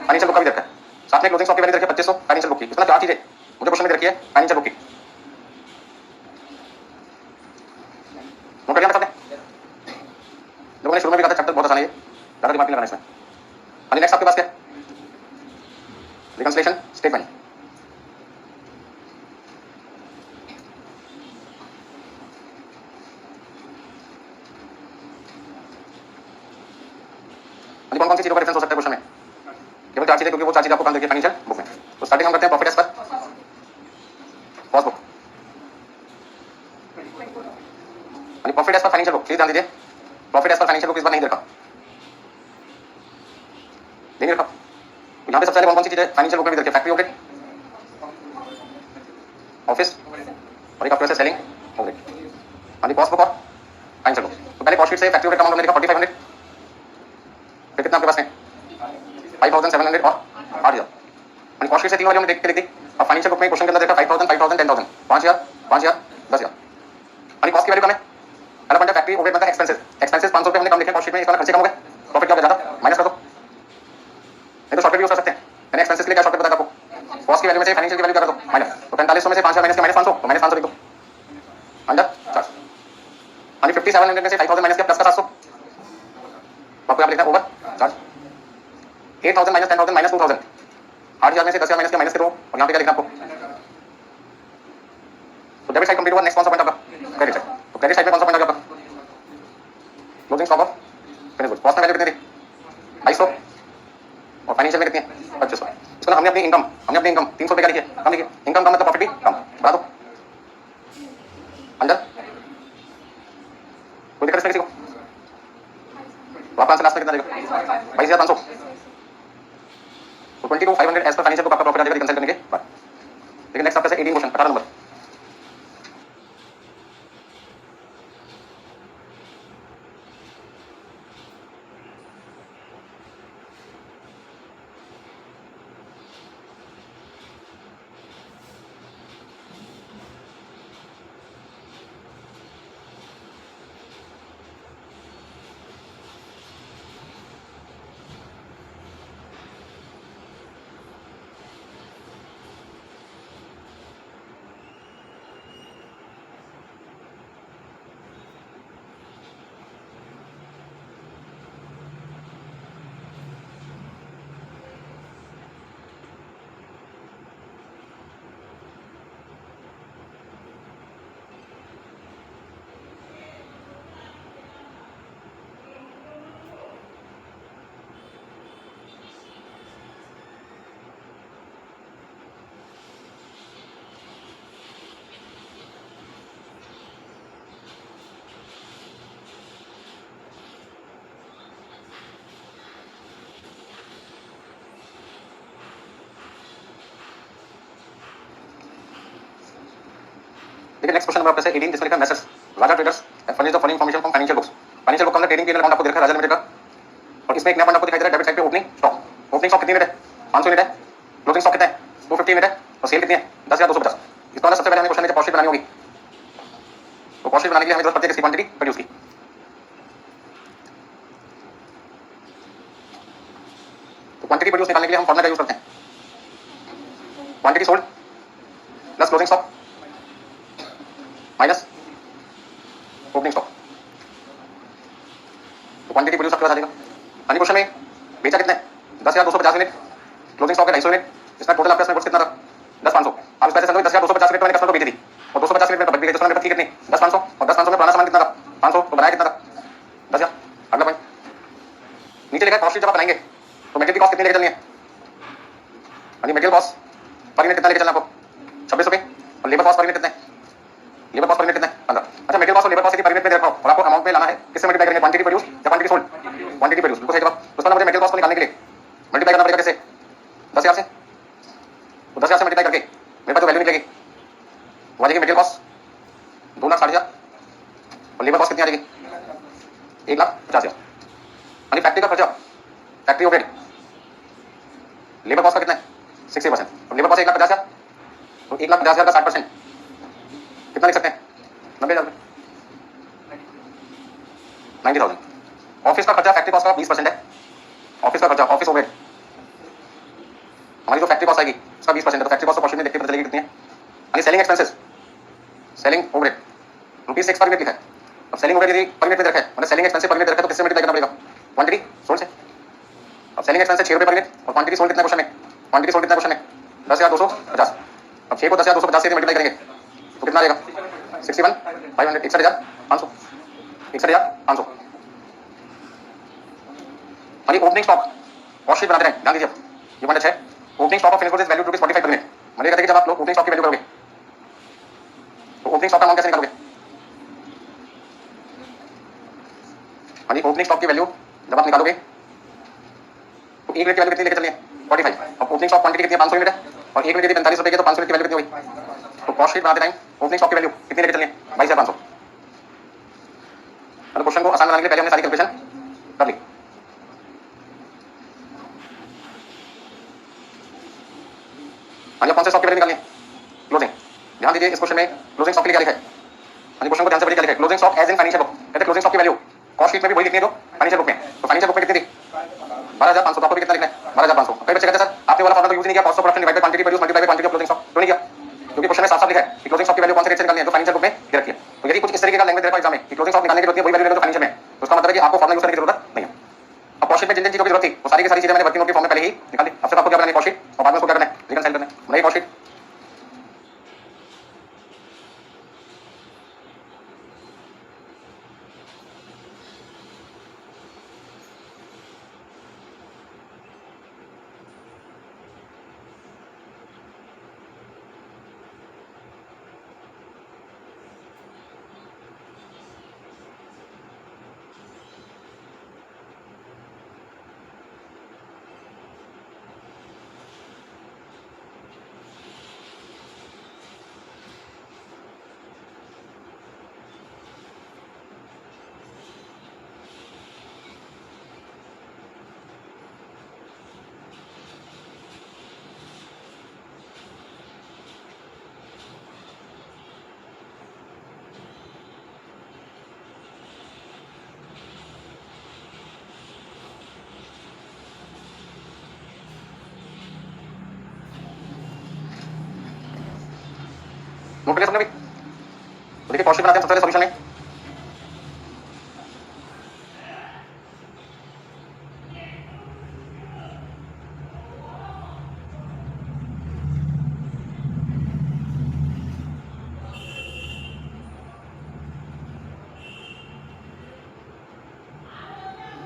फाइनेंशियल बुक का भी देखा है, साथ में क्लोजिंग स्टॉक की वैल्यू देखी है 2500 फाइनेंशियल बुक की। इसमें चार चीजें मुझे क्वेश्चन में देखी है फाइनेंशियल बुक की। नोट कर लिया सबने, लोगों ने शुरू में भी कहा था चैप्टर बहुत आसान है, ज्यादा दिमाग नहीं लगाना इसमें। अभी नेक्स्ट आपके पास क्या रिकंसिलिएशन स्टेटमेंट। कौन कौन सी चीजों का डिफरेंस हो सकता है क्वेश्चन में, केवल चार चीजें क्योंकि वो चार चीजें आपको काम देखिए फाइनेंशियल बुक में। तो स्टार्टिंग हम करते हैं profit as per cost book, यानी profit as per financial book. Please ध्यान दीजिए profit as per financial book इस बार नहीं दे रखा, नहीं रखा। यहाँ पे सबसे पहले कौन कौन सी चीजें फाइनेंशियल बुक में भी देखिए, फैक्ट्री ओवरहेड, ऑफिस और एक आपके सेलिंग ओवरहेड, यानी कॉस्ट बुक और फाइनेंशियल बुक। तो पहले कॉस्ट शीट से फैक्ट्री ओवरहेड का अमाउंट हमने लिखा 4500, फिर कितना आपके पास है 5700 और 8000, यानी कॉस्ट शीट से तीन वाली हमने देख के लिख दी। अब फाइनेंशियल बुक में क्वेश्चन के अंदर देखा 5000 5000 10000 5000 5000 10000, यानी कॉस्ट की वैल्यू कम है। पहला पॉइंट है फैक्ट्री ओवरहेड बनता है एक्सपेंसेस, एक्सपेंसेस 500 रुपए हमने कम लिखे कॉस्ट शीट में, इसका खर्चे कम हो गए, प्रॉफिट क्या हो गया ज्यादा, माइनस कर दो, नहीं तो शॉर्टकट यूज कर सकते हैं। मैंने एक्सपेंसेस के लिए क्या शॉर्टकट बताया आपको, कॉस्ट की वैल्यू में से फाइनेंशियल की वैल्यू कर दो माइनस, तो 4500 में से 5000 माइनस के माइनस 500, तो माइनस 500 लिख दो अंडर चार्ज, यानी 5700 में से 5000 माइनस के प्लस का 700, आपको यहाँ लिखना ओवर चार्ज, 8000 माइनस 10000 माइनस 2000, 8000 में से 10000 माइनस के माइनस के दो, और यहाँ पे क्या लिखना आपको, तो डेबिट साइड कंप्लीट हुआ। नेक्स्ट कौन सा पॉइंट आपका क्रेडिट साइड, तो क्रेडिट साइड में कौन सा पॉइंट आपका closing stock of finish goods, cost में वैल्यू कितनी थी 250 और फाइनेंशियल में कितनी है 2500। इसको हमने अपनी इनकम 300 रुपए का लिखिए, कम लिखिए, इनकम कम मतलब प्रॉफिट भी कम, बढ़ा दो अंदर, कोई दिक्कत इसमें किसी को, तो आपका आंसर लास्ट में कितना देगा 22500, तो 22500 एज पर फाइनेंशियल बुक आपका प्रॉफिट आ जाएगा रिकंसिल करने के बाद। लेकिन नेक्स्ट आपका 18 क्वेश्चन 18 नंबर, देखिए नेक्स्ट क्वेश्चन नंबर आपका है 18, जिसमें लिखा है message Raja traders furnish the following information from financial books. Financial book का हमने ट्रेडिंग पीरियड अकाउंट आपको दिखा है राजा लिमिटेड का, और इसमें एक नया पॉइंट आपको दिखाई दे रहा है डेबिट साइड पे ओपनिंग स्टॉक। ओपनिंग स्टॉक कितनी यूनिट है 500 यूनिट है, क्लोजिंग स्टॉक कितना है 250 यूनिट है, और सेल कितनी है 10250। इसको सबसे पहले हमें क्वेश्चन में कॉस्ट शीट बनानी होगी, तो कॉस्ट शीट बनाने के लिए हमें जरूरत पड़ती है किसकी क्वांटिटी प्रोड्यूस की। तो क्वांटिटी प्रोड्यूस निकालने के लिए हम फॉर्मूला का यूज करते हैं, quantity sold plus closing stock minus opening stock, तो क्वांटिटी प्रोड्यूस आपके पास आ जाएगा। यानी क्वेश्चन में बेचा कितने 10250 यूनिट, क्लोजिंग स्टॉक है 250 यूनिट, इसका टोटल आपका इसमें गुड्स कितना था 10500। अब इस पैसे से 10250 यूनिट मैंने कस्टमर को बेची थी, और 250 यूनिट में बिक गई, तो मेरे पास थी कितनी 10500, और 10500 में पुराना सामान कितना था 500, तो बनाया कितना था 10000। अगला पॉइंट नीचे लिखा है कॉस्ट शीट जब आप बनाएंगे तो मटेरियल की कॉस्ट कितनी लेके चलनी है, यानी मटेरियल कॉस्ट पर यूनिट कितना लेके चलना आपको 26 रुपए, और लेबर कॉस्ट पर यूनिट कितना है, लेबर कॉस्ट पर यूनिट कितना है 15। अच्छा मटेरियल कॉस्ट और लेबर कॉस्ट की पर यूनिट में दे रखा हो, और आपको अमाउंट में लाना है, किससे मल्टीप्लाई करेंगे क्वांटिटी प्रोड्यूस या क्वांटिटी सोल्ड, क्वांटिटी प्रोड्यूस, बिल्कुल सही जवाब। उसका मुझे मटेरियल कॉस्ट को निकालने के लिए मल्टीप्लाई करना पड़ेगा कैसे 10000 से, तो 10000 से मल्टीप्लाई करके मेरे पास जो वैल्यू निकलेगी वो आ जाएगी मटेरियल कॉस्ट 2,60,000, और लेबर कॉस्ट कितनी आ जाएगी 1,50,000। यानी फैक्ट्री का खर्चा फैक्ट्री ओवरहेड लेबर कॉस्ट का कितना है 60%, तो लेबर कॉस्ट 1,50,000, तो 1,50,000 का 60% कितना लिख सकते हैं 90,000 में 90,000। ऑफिस का खर्चा फैक्ट्री कॉस्ट का 20% है, ऑफिस का खर्चा ऑफिस ओवरहेड हमारी जो फैक्ट्री कॉस्ट आएगी उसका 20% है, तो फैक्ट्री कॉस्ट को परसेंट में देखते पता चलेगी कितनी है। यानी selling expenses selling overhead rupees 6 per unit है, अब सेलिंग ओवरहेड पर यूनिट पे रखा है, मतलब सेलिंग एक्सपेंसेस पर यूनिट रखा है, तो किससे मल्टीप्लाई करना पड़ेगा क्वांटिटी सोल्ड से। अब सेलिंग एक्सपेंसेस 6 रुपए पर यूनिट, और क्वांटिटी सोल्ड कितना क्वेश्चन में, क्वांटिटी सोल्ड कितना क्वेश्चन में 10,250। अब 6 को 10,250 से मल्टीप्लाई करेंगे तो कितना आ जाएगा 61,500 61,500 61,500। यानी ओपनिंग स्टॉक कॉस्ट शीट बनाते हैं, ध्यान दीजिए ये पॉइंट अच्छा है। Opening stock of finish goods is valued ₹45 per unit. मतलब कहते हैं कि जब आप लोग ओपनिंग स्टॉक की वैल्यू करोगे तो ओपनिंग स्टॉक का अमाउंट कैसे निकालोगे, हाँ जी, ओपनिंग स्टॉक की वैल्यू जब आप निकालोगे तो एक मिनट की वैल्यू कितनी लेकर चलनी है 45। अब ओपनिंग स्टॉक क्वांटिटी कितनी है 500 यूनिट है और एक मिनट की 45 रुपए की, तो 500 की वैल्यू कितनी हुई। तो कॉस्ट शीट बनाते टाइम ओपनिंग स्टॉक की वैल्यू कितनी लेकर चलनी है 22,500। मतलब क्वेश्चन को आसान बनाने के लिए पहले हमने सारी कैलकुलेशन कर ली। हाँ जी, कौन से स्टॉक की वैल्यू निकालनी है क्लोजिंग। ध्यान दीजिए इस क्वेश्चन में क्लोजिंग स्टॉक के लिए क्या लिखा है। हाँ जी, क्वेश्चन को ध्यान से पढ़िए क्या लिखा है। Closing stock as in financial book, कहते क्लोजिंग स्टॉक की वैल्यू कॉस्ट शीट में भी वही लिखनी है जो फाइनेंशियल बुक में। तो फाइनेंशियल बुक में कितनी थी 12,500। तो आपको भी कितना लिखना है 12,500। कई बच्चे कहते हैं सर आपने वाला फॉर्मूला यूज नहीं किया, cost of production divided by quantity produce multiply by quantity of closing stock, क्यों नहीं किया। क्योंकि क्वेश्चन में साफ साफ लिखा है कि क्लोजिंग स्टॉक की वैल्यू कौन से रेट से निकालनी है जो फाइनेंशियल बुक में दे रखी है। तो यदि कुछ इस तरीके का लैंग्वेज दे रखा है एग्जाम में कि क्लोजिंग स्टॉक निकालने की जरूरत है वही वैल्यू लेना जो फाइनेंशियल में, तो उसका मतलब है कि आपको फॉर्मूला यूज करने की जरूरत नहीं है। अब कॉस्ट शीट में जिन जिन चीजों की जरूरत थी वो सारी की सारी चीजें मैंने वर्किंग नोट के फॉर्म में पहले ही निकाल दी। अब सिर्फ आपको क्या करना है कॉस्ट शीट और बाद में उसको क्या करना है रिकंसाइल करना है। नई कॉस्ट शीट नोट करके समझे भी। तो देखिए कॉस्ट शीट बनाते हैं सबसे पहले सॉल्यूशन में।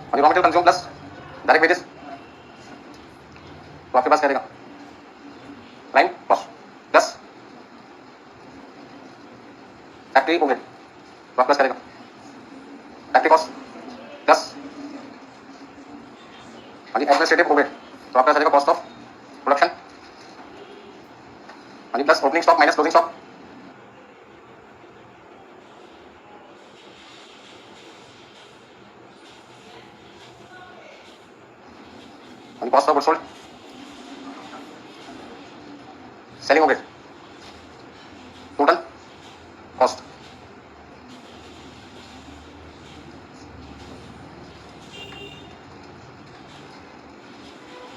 और raw material consume plus direct wages, तो आपके पास क्या रहेगा prime cost plus factory overhead, तो आपके पास क्या रहेगा फैक्ट्री कॉस्ट प्लस हाँ जी एडमिनिस्ट्रेटिव ओवरहेड, तो आपका रहेगा कॉस्ट ऑफ प्रोडक्शन हाँ जी plus opening stock minus closing stock हाँ जी cost of goods sold selling overhead total cost.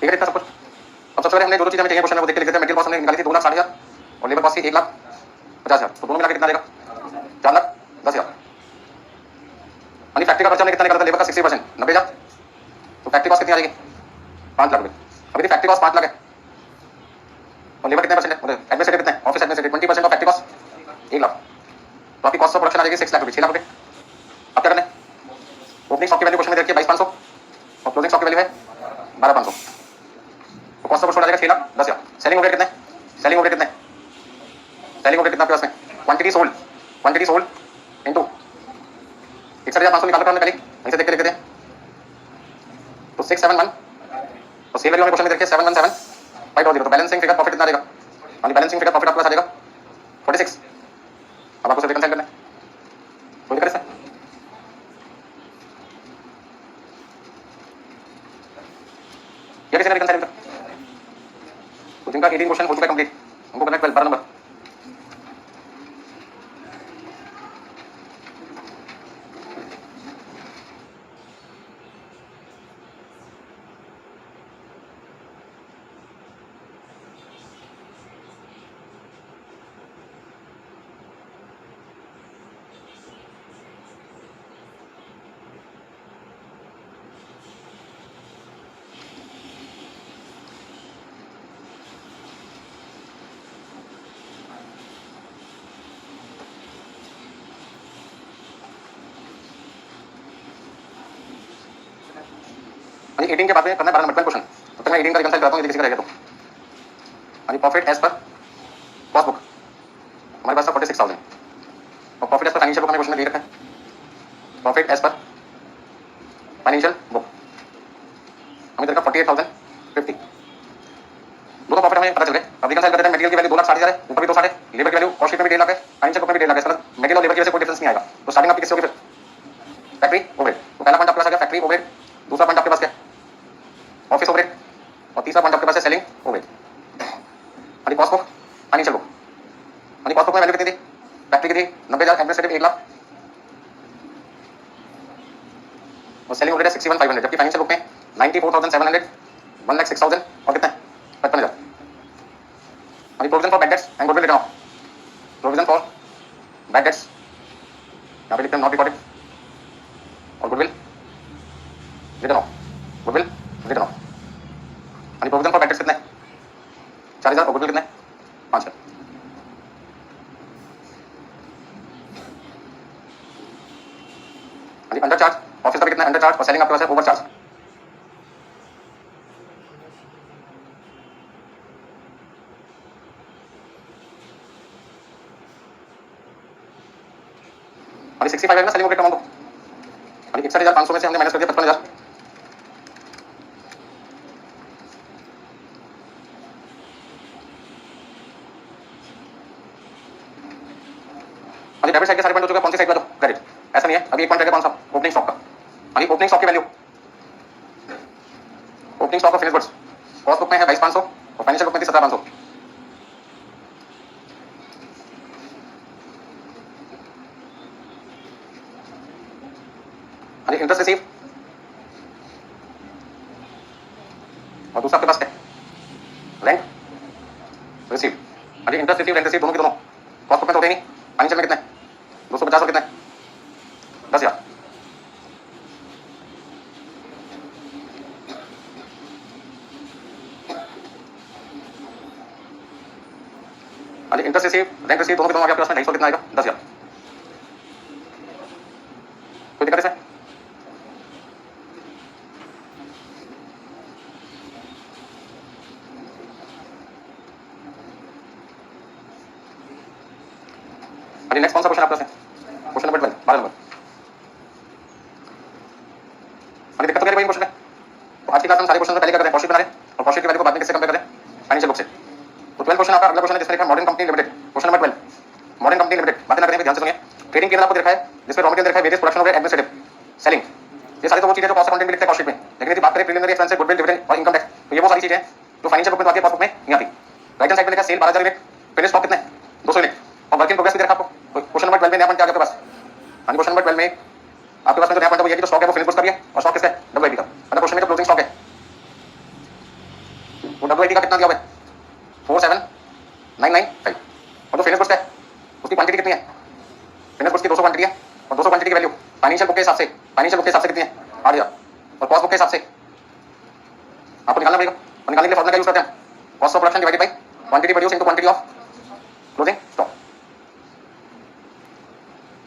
ठीक है इतना सब कुछ। अब सबसे पहले हमने दो चीजें हमें चाहिए क्वेश्चन में वो देख के लिख देते हैं। मटेरियल कॉस्ट हमने निकाली थी 2,60,000 और लेबर कॉस्ट थी 1,50,000, तो दोनों मिला के कितना देगा 4,10,000। यानी फैक्ट्री का खर्चा हमने कितना निकाला था लेबर का 60%, 90,000, तो फैक्ट्री कॉस्ट कितनी आ जाएगी 5 लाख रुपए। अब यदि फैक्ट्री कॉस्ट 5 लाख है और लेबर कितने परसेंट है एडमिनिस्ट्रेटिव कितना है office administrative 20% of factory cost 1 lakh, तो आपकी कॉस्ट ऑफ प्रोडक्शन आ जाएगी 6 लाख रुपए 6 लाख रुपए। अब क्या करना है ओपनिंग स्टॉक की वैल्यू क्वेश्चन में दे रखी है 22,500 और क्लोजिंग स्टॉक की वैल्यू है 12,500, तो कॉस्ट ऑफ गुड्स सोल्ड आ जाएगा 6,10,000। सेलिंग ओवरहेड कितना है सेलिंग ओवरहेड कितना है सेलिंग ओवरहेड कितना आपके पास में क्वांटिटी सोल्ड इनटू 61,500 निकाल कर हमने पहले वहीं से देख के लिख देते हैं, तो 671 तो सेल वैल्यू हमें क्वेश्चन में देखिए 717,500, तो बैलेंसिंग फिगर प्रॉफिट कितना देगा यानी बैलेंसिंग फिगर प्रॉफिट आपके पास आ जाएगा 46। अब आपको रिकंसाइल करना है तो लिख रहे ये किसी ने रिकंसाइल किया तो जिनका 18 क्वेश्चन हो चुका है कंप्लीट उनको करना है 12 नंबर। हाँ जी 18 के बाद में करना है 12 नंबर क्वेश्चन, तो तक मैं 18 का रिकंसाइल कराता हूँ यदि किसी का रहेगा तो। हाँ जी profit as per cost book हमारे पास 46,000 और profit as per financial book हमें क्वेश्चन में दे रखा है profit as per financial book हमें देखा 48,050 दोनों प्रॉफिट हमें पता चल गए। अब रिकंसाइल करते हैं। मटेरियल की वैल्यू 2,60,000 है, ऊपर भी 2,60 है, लेबर की वैल्यू कॉस्ट शीट में भी 1,00,000 है, फाइनेंशियल बुक में भी 1,50,000 है। इसका मतलब मटेरियल और लेबर की वजह से कोई डिफरेंस नहीं आएगा। तो स्टार्टिंग आपकी किससे होगी फिर? Factory overhead. तो पहला पॉइंट आपके पास आ गया फैक्ट्री ओवरहेड, दूसरा पॉइंट आपके पास क्या है? ऑफिस ओवरहेड, और तीसरा पॉइंट आपके पास है सेलिंग ओवरहेड। यानी कॉस्ट बुक, फाइनेंशियल बुक। यानी कॉस्ट बुक में वैल्यू कितनी थी? फैक्ट्री की थी 90,000, एडमिनिस्ट्रेटिव 1,00,000 और सेलिंग ओवरहेड है 61,500, जबकि फाइनेंशियल बुक में 94,700, 1,06,000 और कितना 55,000। यानी provision for bad debts and goodwill return of, provision for bad debts यहाँ पे लिखते हैं नॉट रिकॉर्डेड, और goodwill return of, goodwill return of. यानी प्रोविजन फॉर बैड डेट्स कितने? 4,000 और गुडविल कितने? 5,000। यानी अंडर चार्ज ऑफिस का भी कितना अंडर चार्ज, और सेलिंग आपके पास है ओवर चार्ज। यानी 65 है ना सेलिंग ओवरहेड अमाउंट। यानी 61,500 में से हमने माइनस कर दिया 55,000। डेबिट साइड के सारे पॉइंट हो चुके हैं, कौन सी साइड का जो क्रेडिट? ऐसा नहीं है, अभी एक पॉइंट रहेगा कौन सा? ओपनिंग स्टॉक का। यानी ओपनिंग स्टॉक की value, opening stock of finished goods cost book में है 22,500 और फाइनेंशियल बुक में थी 17,500। यानी इंटरेस्ट रिसीव और दूसरा आपके पास है रेंट रिसीव। यानी इंटरेस्ट रिसीव रेंट रिसीव दोनों की दोनों कॉस्ट बुक में तो होते ही नहीं। फाइनेंशियल में कितने? 250 और कितने? 10,000। यानी इंटरेस्ट रिसीव रेंट रिसीव दोनों के दोनों आपके पास में 250 कितना आएगा? 10,000। कोई दिक्कत है? अभी नेक्स्ट कौन सा क्वेश्चन आपके पास है? Question number 12, 12 number. अभी दिक्कत तो क्या है भाई क्वेश्चन में? तो आज की क्लास में सारे क्वेश्चन पहले करते हैं, कॉस्ट शीट बना रहे हैं और कॉस्ट शीट की वैल्यू को बाद में किससे कंपेयर करें? फाइनेंशियल बुक से। तो 12 क्वेश्चन आपका अगला क्वेश्चन है जिसमें लिखा है modern company limited. Question number 12, modern company limited. बातें ना करें, ध्यान से सुनिए। ट्रेडिंग केवल आपको दिखा है जिसमें रॉ मटेरियल दिखा है, various production overhead, administrative, selling, ये सारी तो वो चीजें जो कॉस्ट अकाउंटिंग में लिखते हैं कॉस्ट शीट में। लेकिन यदि बात करें प्रीलिमिनरी एक्सपेंसेस, गुडविल, डिविडेंड और इनकम टैक्स, तो ये वो सारी चीजें हैं जो फाइनेंशियल बुक में तो आती है, कॉस्ट बुक में नहीं आती। राइट हैंड साइड में लिखा है सेल 12,000 यूनिट, फिनिश स्टॉक कितने? 200 यूनिट, और वर्क इन प्रोग्रेस भी दिखा आपको। क्वेश्चन नंबर 12 में नया पॉइंट क्या आपके पास? हाँ, क्वेश्चन नंबर 12 में आपके पास में जो नया पॉइंट है वो ये कि जो स्टॉक है वो फिनिश गुड्स का भी है और स्टॉक किसका है? डब्ल्यूआईपी का। मतलब क्वेश्चन में जो क्लोजिंग स्टॉक है वो डब्ल्यूआईपी का कितना दिया हुआ है? 47,995। और जो फिनिश गुड्स का है उसकी क्वांटिटी कितनी है? फिनिश गुड्स की 200 क्वांटिटी है और 200 क्वांटिटी की वैल्यू फाइनेंशियल बुक के हिसाब से, फाइनेंशियल बुक के हिसाब से कितनी है? 8,000। और कॉस्ट बुक के हिसाब से आपको निकालना पड़ेगा, और निकालने के लिए फॉर्मूला का यूज करते हैं cost of production divided by quantity produce into quantity of closing stock.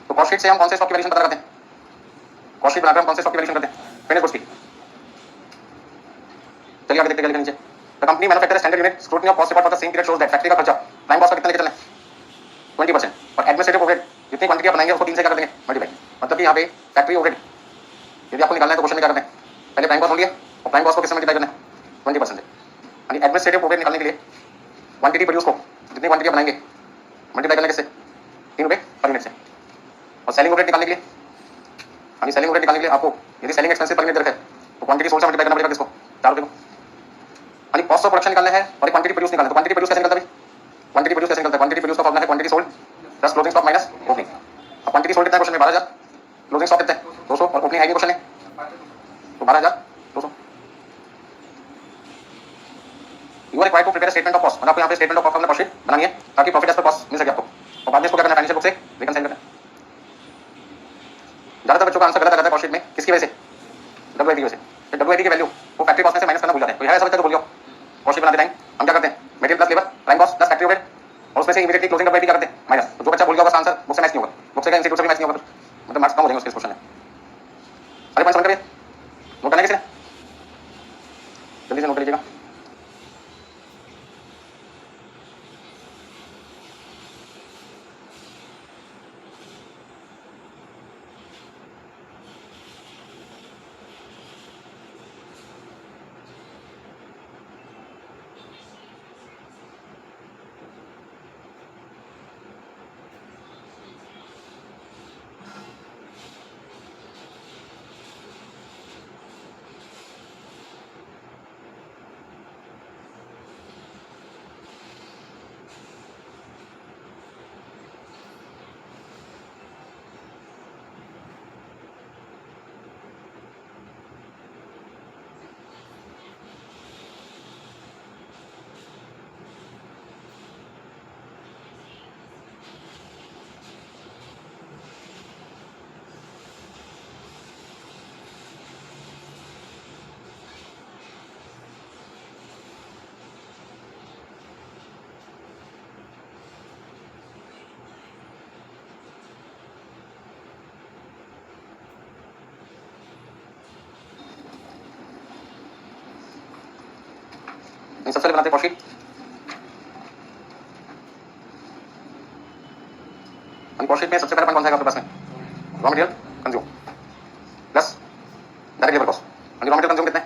तो कॉस्ट शीट से हम कौन से स्टॉक की वैल्यूएशन पता करते हैं? कॉस्ट शीट बनाकर हम कौन से स्टॉक की वैल्यूएशन करते हैं? फिनिश गुड्स की। चलिए आगे देखते हैं नीचे। The company manufacture standard unit scrutiny of cost report for the same period shows that factory का खर्चा प्राइम कॉस्ट का कितना लेके चलना है? 20% और एडमिनिस्ट्रेटिव ओवरहेड जितनी क्वांटिटी आप बनाएंगे उसको 3 से क्या कर देंगे? मल्टीप्लाई। मतलब कि यहाँ पे फैक्ट्री ओवरहेड यदि आपको निकालना है तो क्वेश्चन में क्या करना है? पहले प्राइम कॉस्ट हो लिया और प्राइम कॉस्ट को किससे मल्टीप्लाई करना है? 20% से। यानी एडमिनिस्ट्रेटिव ओवरहेड निकालने के लिए क्वांटिटी प्रोड्यूस को जितनी क्वांटिटी बनाएंगे मल्टीप्लाई करने किससे? 3 रुपये पर यूनिट से। और सेलिंग ओवरहेड निकालने के लिए, यानी सेलिंग ओवरहेड निकालने के लिए आपको यदि सेलिंग एक्सपेंसिव पर यूनिट रखे तो क्वांटिटी सोल्ड से मल्टीप्लाई करना पड़ेगा किसको? 4 रुपये को। यानी कॉस्ट ऑफ प्रोडक्शन निकालना है और क्वांटिटी प्रोड्यूस निकालना है। तो क्वांटिटी प्रोड्यूस कैसे निकलता है? क्वांटिटी प्रोड्यूस कैसे निकलता है? क्वांटिटी प्रोड्यूस का फॉर्मूला है quantity sold plus closing stock minus opening. अब क्वांटिटी सोल्ड कितना है क्वेश्चन में? 12,000, क्लोजिंग स्टॉक कितना है? 200 और ओपनिंग आएगी क्वेश्चन में तो 12,200। You are required to prepare statement of cost. मतलब आपको यहाँ पे statement of cost cost sheet बनानी है ताकि प्रॉफिट एज पर कॉस्ट मिल सके आपको, और बाद में इसको क्या करना है? फाइनेंशियल बुक से रिकंसाइल करना है। ज्यादातर बच्चों का आंसर गलत आ जाता है कॉस्ट शीट में, किसकी वजह से? डब्ल्यूआईटी की वजह से। डब्ल्यूआईटी की वैल्यू वो फैक्ट्री कॉस्ट में से माइनस करना भूल जाते हैं। कोई है ऐसा बच्चा तो बोलियो कॉस्ट शीट बनाते टाइम हम क्या करते हैं? Material plus labour prime cost plus factory overhead और उसमें से इमीडिएटली क्लोजिंग डब्ल्यूआईटी क्या करते हैं? माइनस। तो जो बच्चा भूल गया उसका आंसर बुक से मैच नहीं होगा, बुक से क्या इंस्टीट्यूट से भी मैच नहीं होगा, मतलब मार्क्स कम हो जाएंगे उसके क्वेश्चन में। अरे पॉइंट समझ करिए, नोट करना है किसी ने? जल्दी से नोट कर लीजिएगा। सबसे पहले बनाते हैं कॉस्ट शीट। कॉस्ट शीट में सबसे पहले कौन सा है आपके पास में? Raw material consume plus direct labour cost. Raw material consume कितने?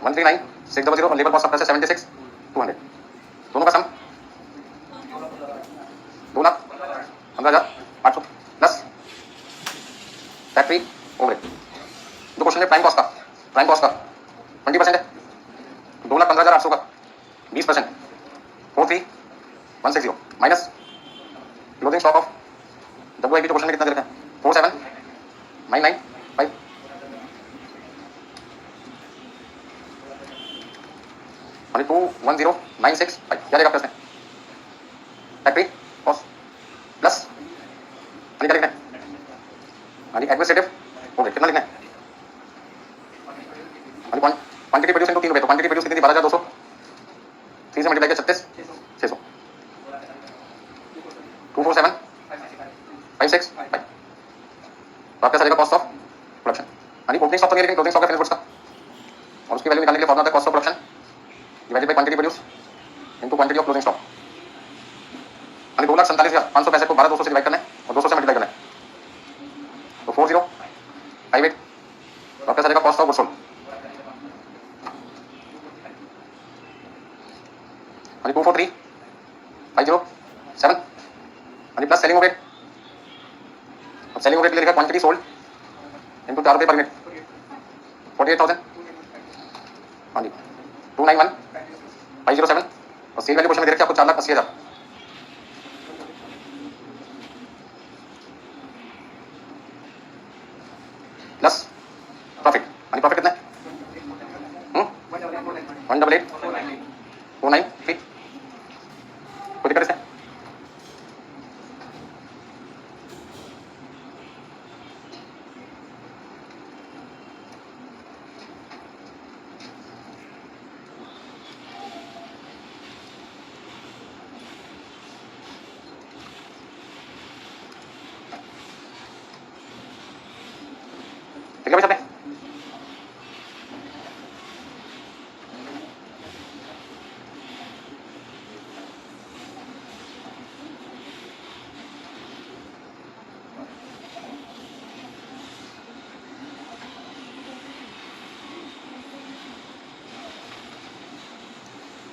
139,600 और लेबर कॉस्ट आपका 76,200। दोनों का सम 2,15,800 प्लस फैक्ट्री ओवरहेड। जो क्वेश्चन है प्राइम कॉस्ट का 20% है। 2,15,800 का 20% 43,160 minus closing stock of WIP। जो क्वेश्चन में कितना दे रखा है? 47,995 और 2,10,965। क्या देगा आपका इसमें? फैक्ट्री कॉस्ट प्लस क्या लिखना है? एडमिनिस्ट्रेटिव ओवरहेड कितना लिखना है? क्वांटिटी प्रोड्यूस इनटू 3 रुपए। तो क्वांटिटी प्रोड्यूस कितनी थी? 12,200। 3 से मल्टीप्लाई किया 36,600। 247,565। तो आपका सारे का cost of production opening stock तो नहीं लिखेंगे, क्लोजिंग स्टॉक है फिनिश गुड्स का, और उसकी वैल्यू निकालने के लिए फॉर्मूला होता है cost of production divided by quantity produce into quantity of closing stock. 2,47,565 को 12,200 से डिवाइड करना है और 200 से मल्टीप्लाई करना है, तो 4058। तो आपका सारे का cost of goods sold 243,507 plus selling overhead. अब सेलिंग ओवरहेड के लिए लिखा क्वांटिटी सोल्ड इनटू 4 रुपए पर यूनिट 48,000 291,507 और सेल वैल्यू क्वेश्चन में दे रखी है आपको 4,80,000 प्लस प्रॉफिट। प्रॉफिट कितना है? 188,493। कोई दिक्कत इसमें? ठीक है भाई साहब?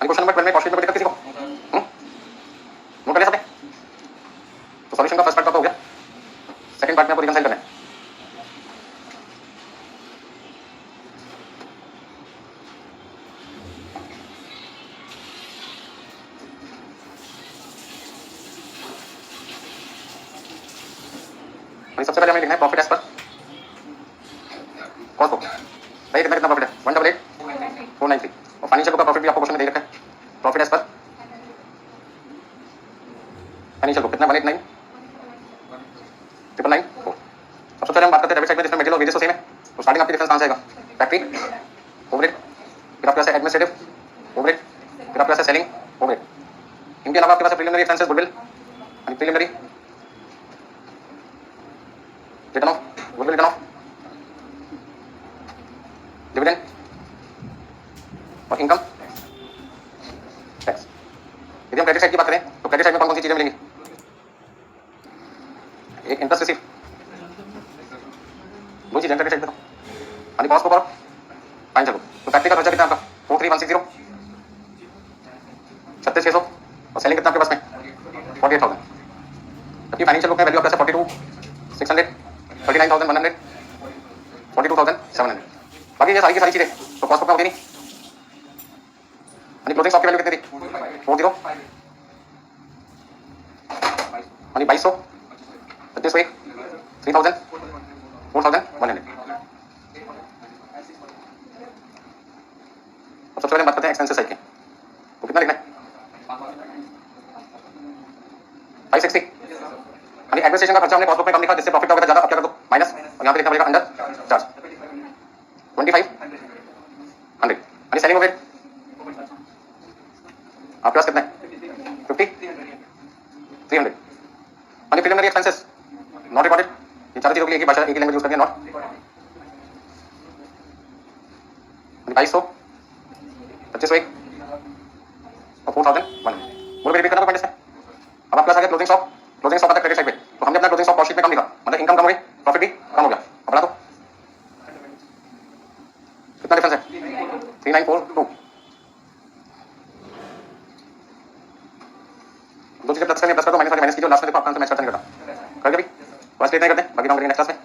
क्वेश्चन नंबर 12 में कॉस्ट शीट में कोई दिक्कत किसी को? नोट कर लिया सबने? तो सॉल्यूशन का फर्स्ट पार्ट तो हो गया, सेकंड पार्ट में आपको रिकंसाइल करना है। सबसे पहले हमें लिखना है profit as per cost book. भाई कितना प्रॉफिट है? 188,493 और फाइनेंशियल बुक का प्रॉफिट भी आपको क्वेश्चन में दे रखा है। Profit as per financial book कितना? 189,994। सबसे पहले हम बात करते हैं डेबिट साइड में, जिसमें मटेरियल और वेजेस तो सेम है। तो स्टार्टिंग आपकी डिफरेंस कहां से आएगा? फैक्ट्री ओवरहेड, फिर आपके पास है एडमिनिस्ट्रेटिव ओवरहेड, फिर आपके पास है सेलिंग ओवरहेड। इनके अलावा आपके पास preliminary expenses, goodwill and preliminary return of goodwill, return of dividend और इनकम टैक्स। यदि हम क्रेडिट साइड की बात करें तो क्रेडिट साइड में कौन कौन सी चीजें मिलेंगी? एक इंटरेस्ट रिसीव, दो चीजें क्रेडिट साइड में। कॉस्ट बुक और फाइनेंशियल बुक। तो फैक्ट्री का खर्चा कितना आपका? 43,160 36,600 और सेलिंग कितना आपके पास में? 48,000। जबकि फाइनेंशियल बुक में वैल्यू आपके पास 42,600 39,100 42,700। बाकी ये सारी की सारी चीजें तो कॉस्ट बुक में होती नहीं। क्लोजिंग स्टॉक की वैल्यू कितनी थी? 40 2200 36,100 3,000 4,100। अब सबसे पहले बात करते हैं एक्सपेंसेस साइड के। तो कितना लिखना है? 560। एडमिनिस्ट्रेशन का खर्चा हमने कॉस्ट बुक में कम लिखा, जिससे प्रॉफिट का वजह ज्यादा। अब क्या कर दो? माइनस, और यहाँ पे लिखना पड़ेगा अंडर चार्ज 2,500। सेलिंग ओवरहेड आपके पास कितना है? 50,300। Preliminary expenses not recorded. ये चारों चीजों के लिए एक ही भाषा, एक ही लैंग्वेज यूज करनी है। नॉट 2,200 25,100 4001 बोलो रिपीट करना पॉइंट है। अब आप प्लस आ गया क्लोजिंग स्टॉक आता क्रेडिट साइड पे, तो हमने अपना क्लोजिंग स्टॉक कॉस्ट शीट में कम लिखा, मतलब इनकम कम हो गई, प्रॉफिट भी कम हो गया। अब बता दो कितना डिफरेंस है, 3942। दो चीजें प्लस करनी, प्लस कर दो, माइनस वाले माइनस कीजिए, लास्ट में देखो आपका आंसर मैच करता नहीं करता। कर दिया भाई, बस इतना ही करते हैं, बाकी काम करेंगे नेक्स्ट क्लास में।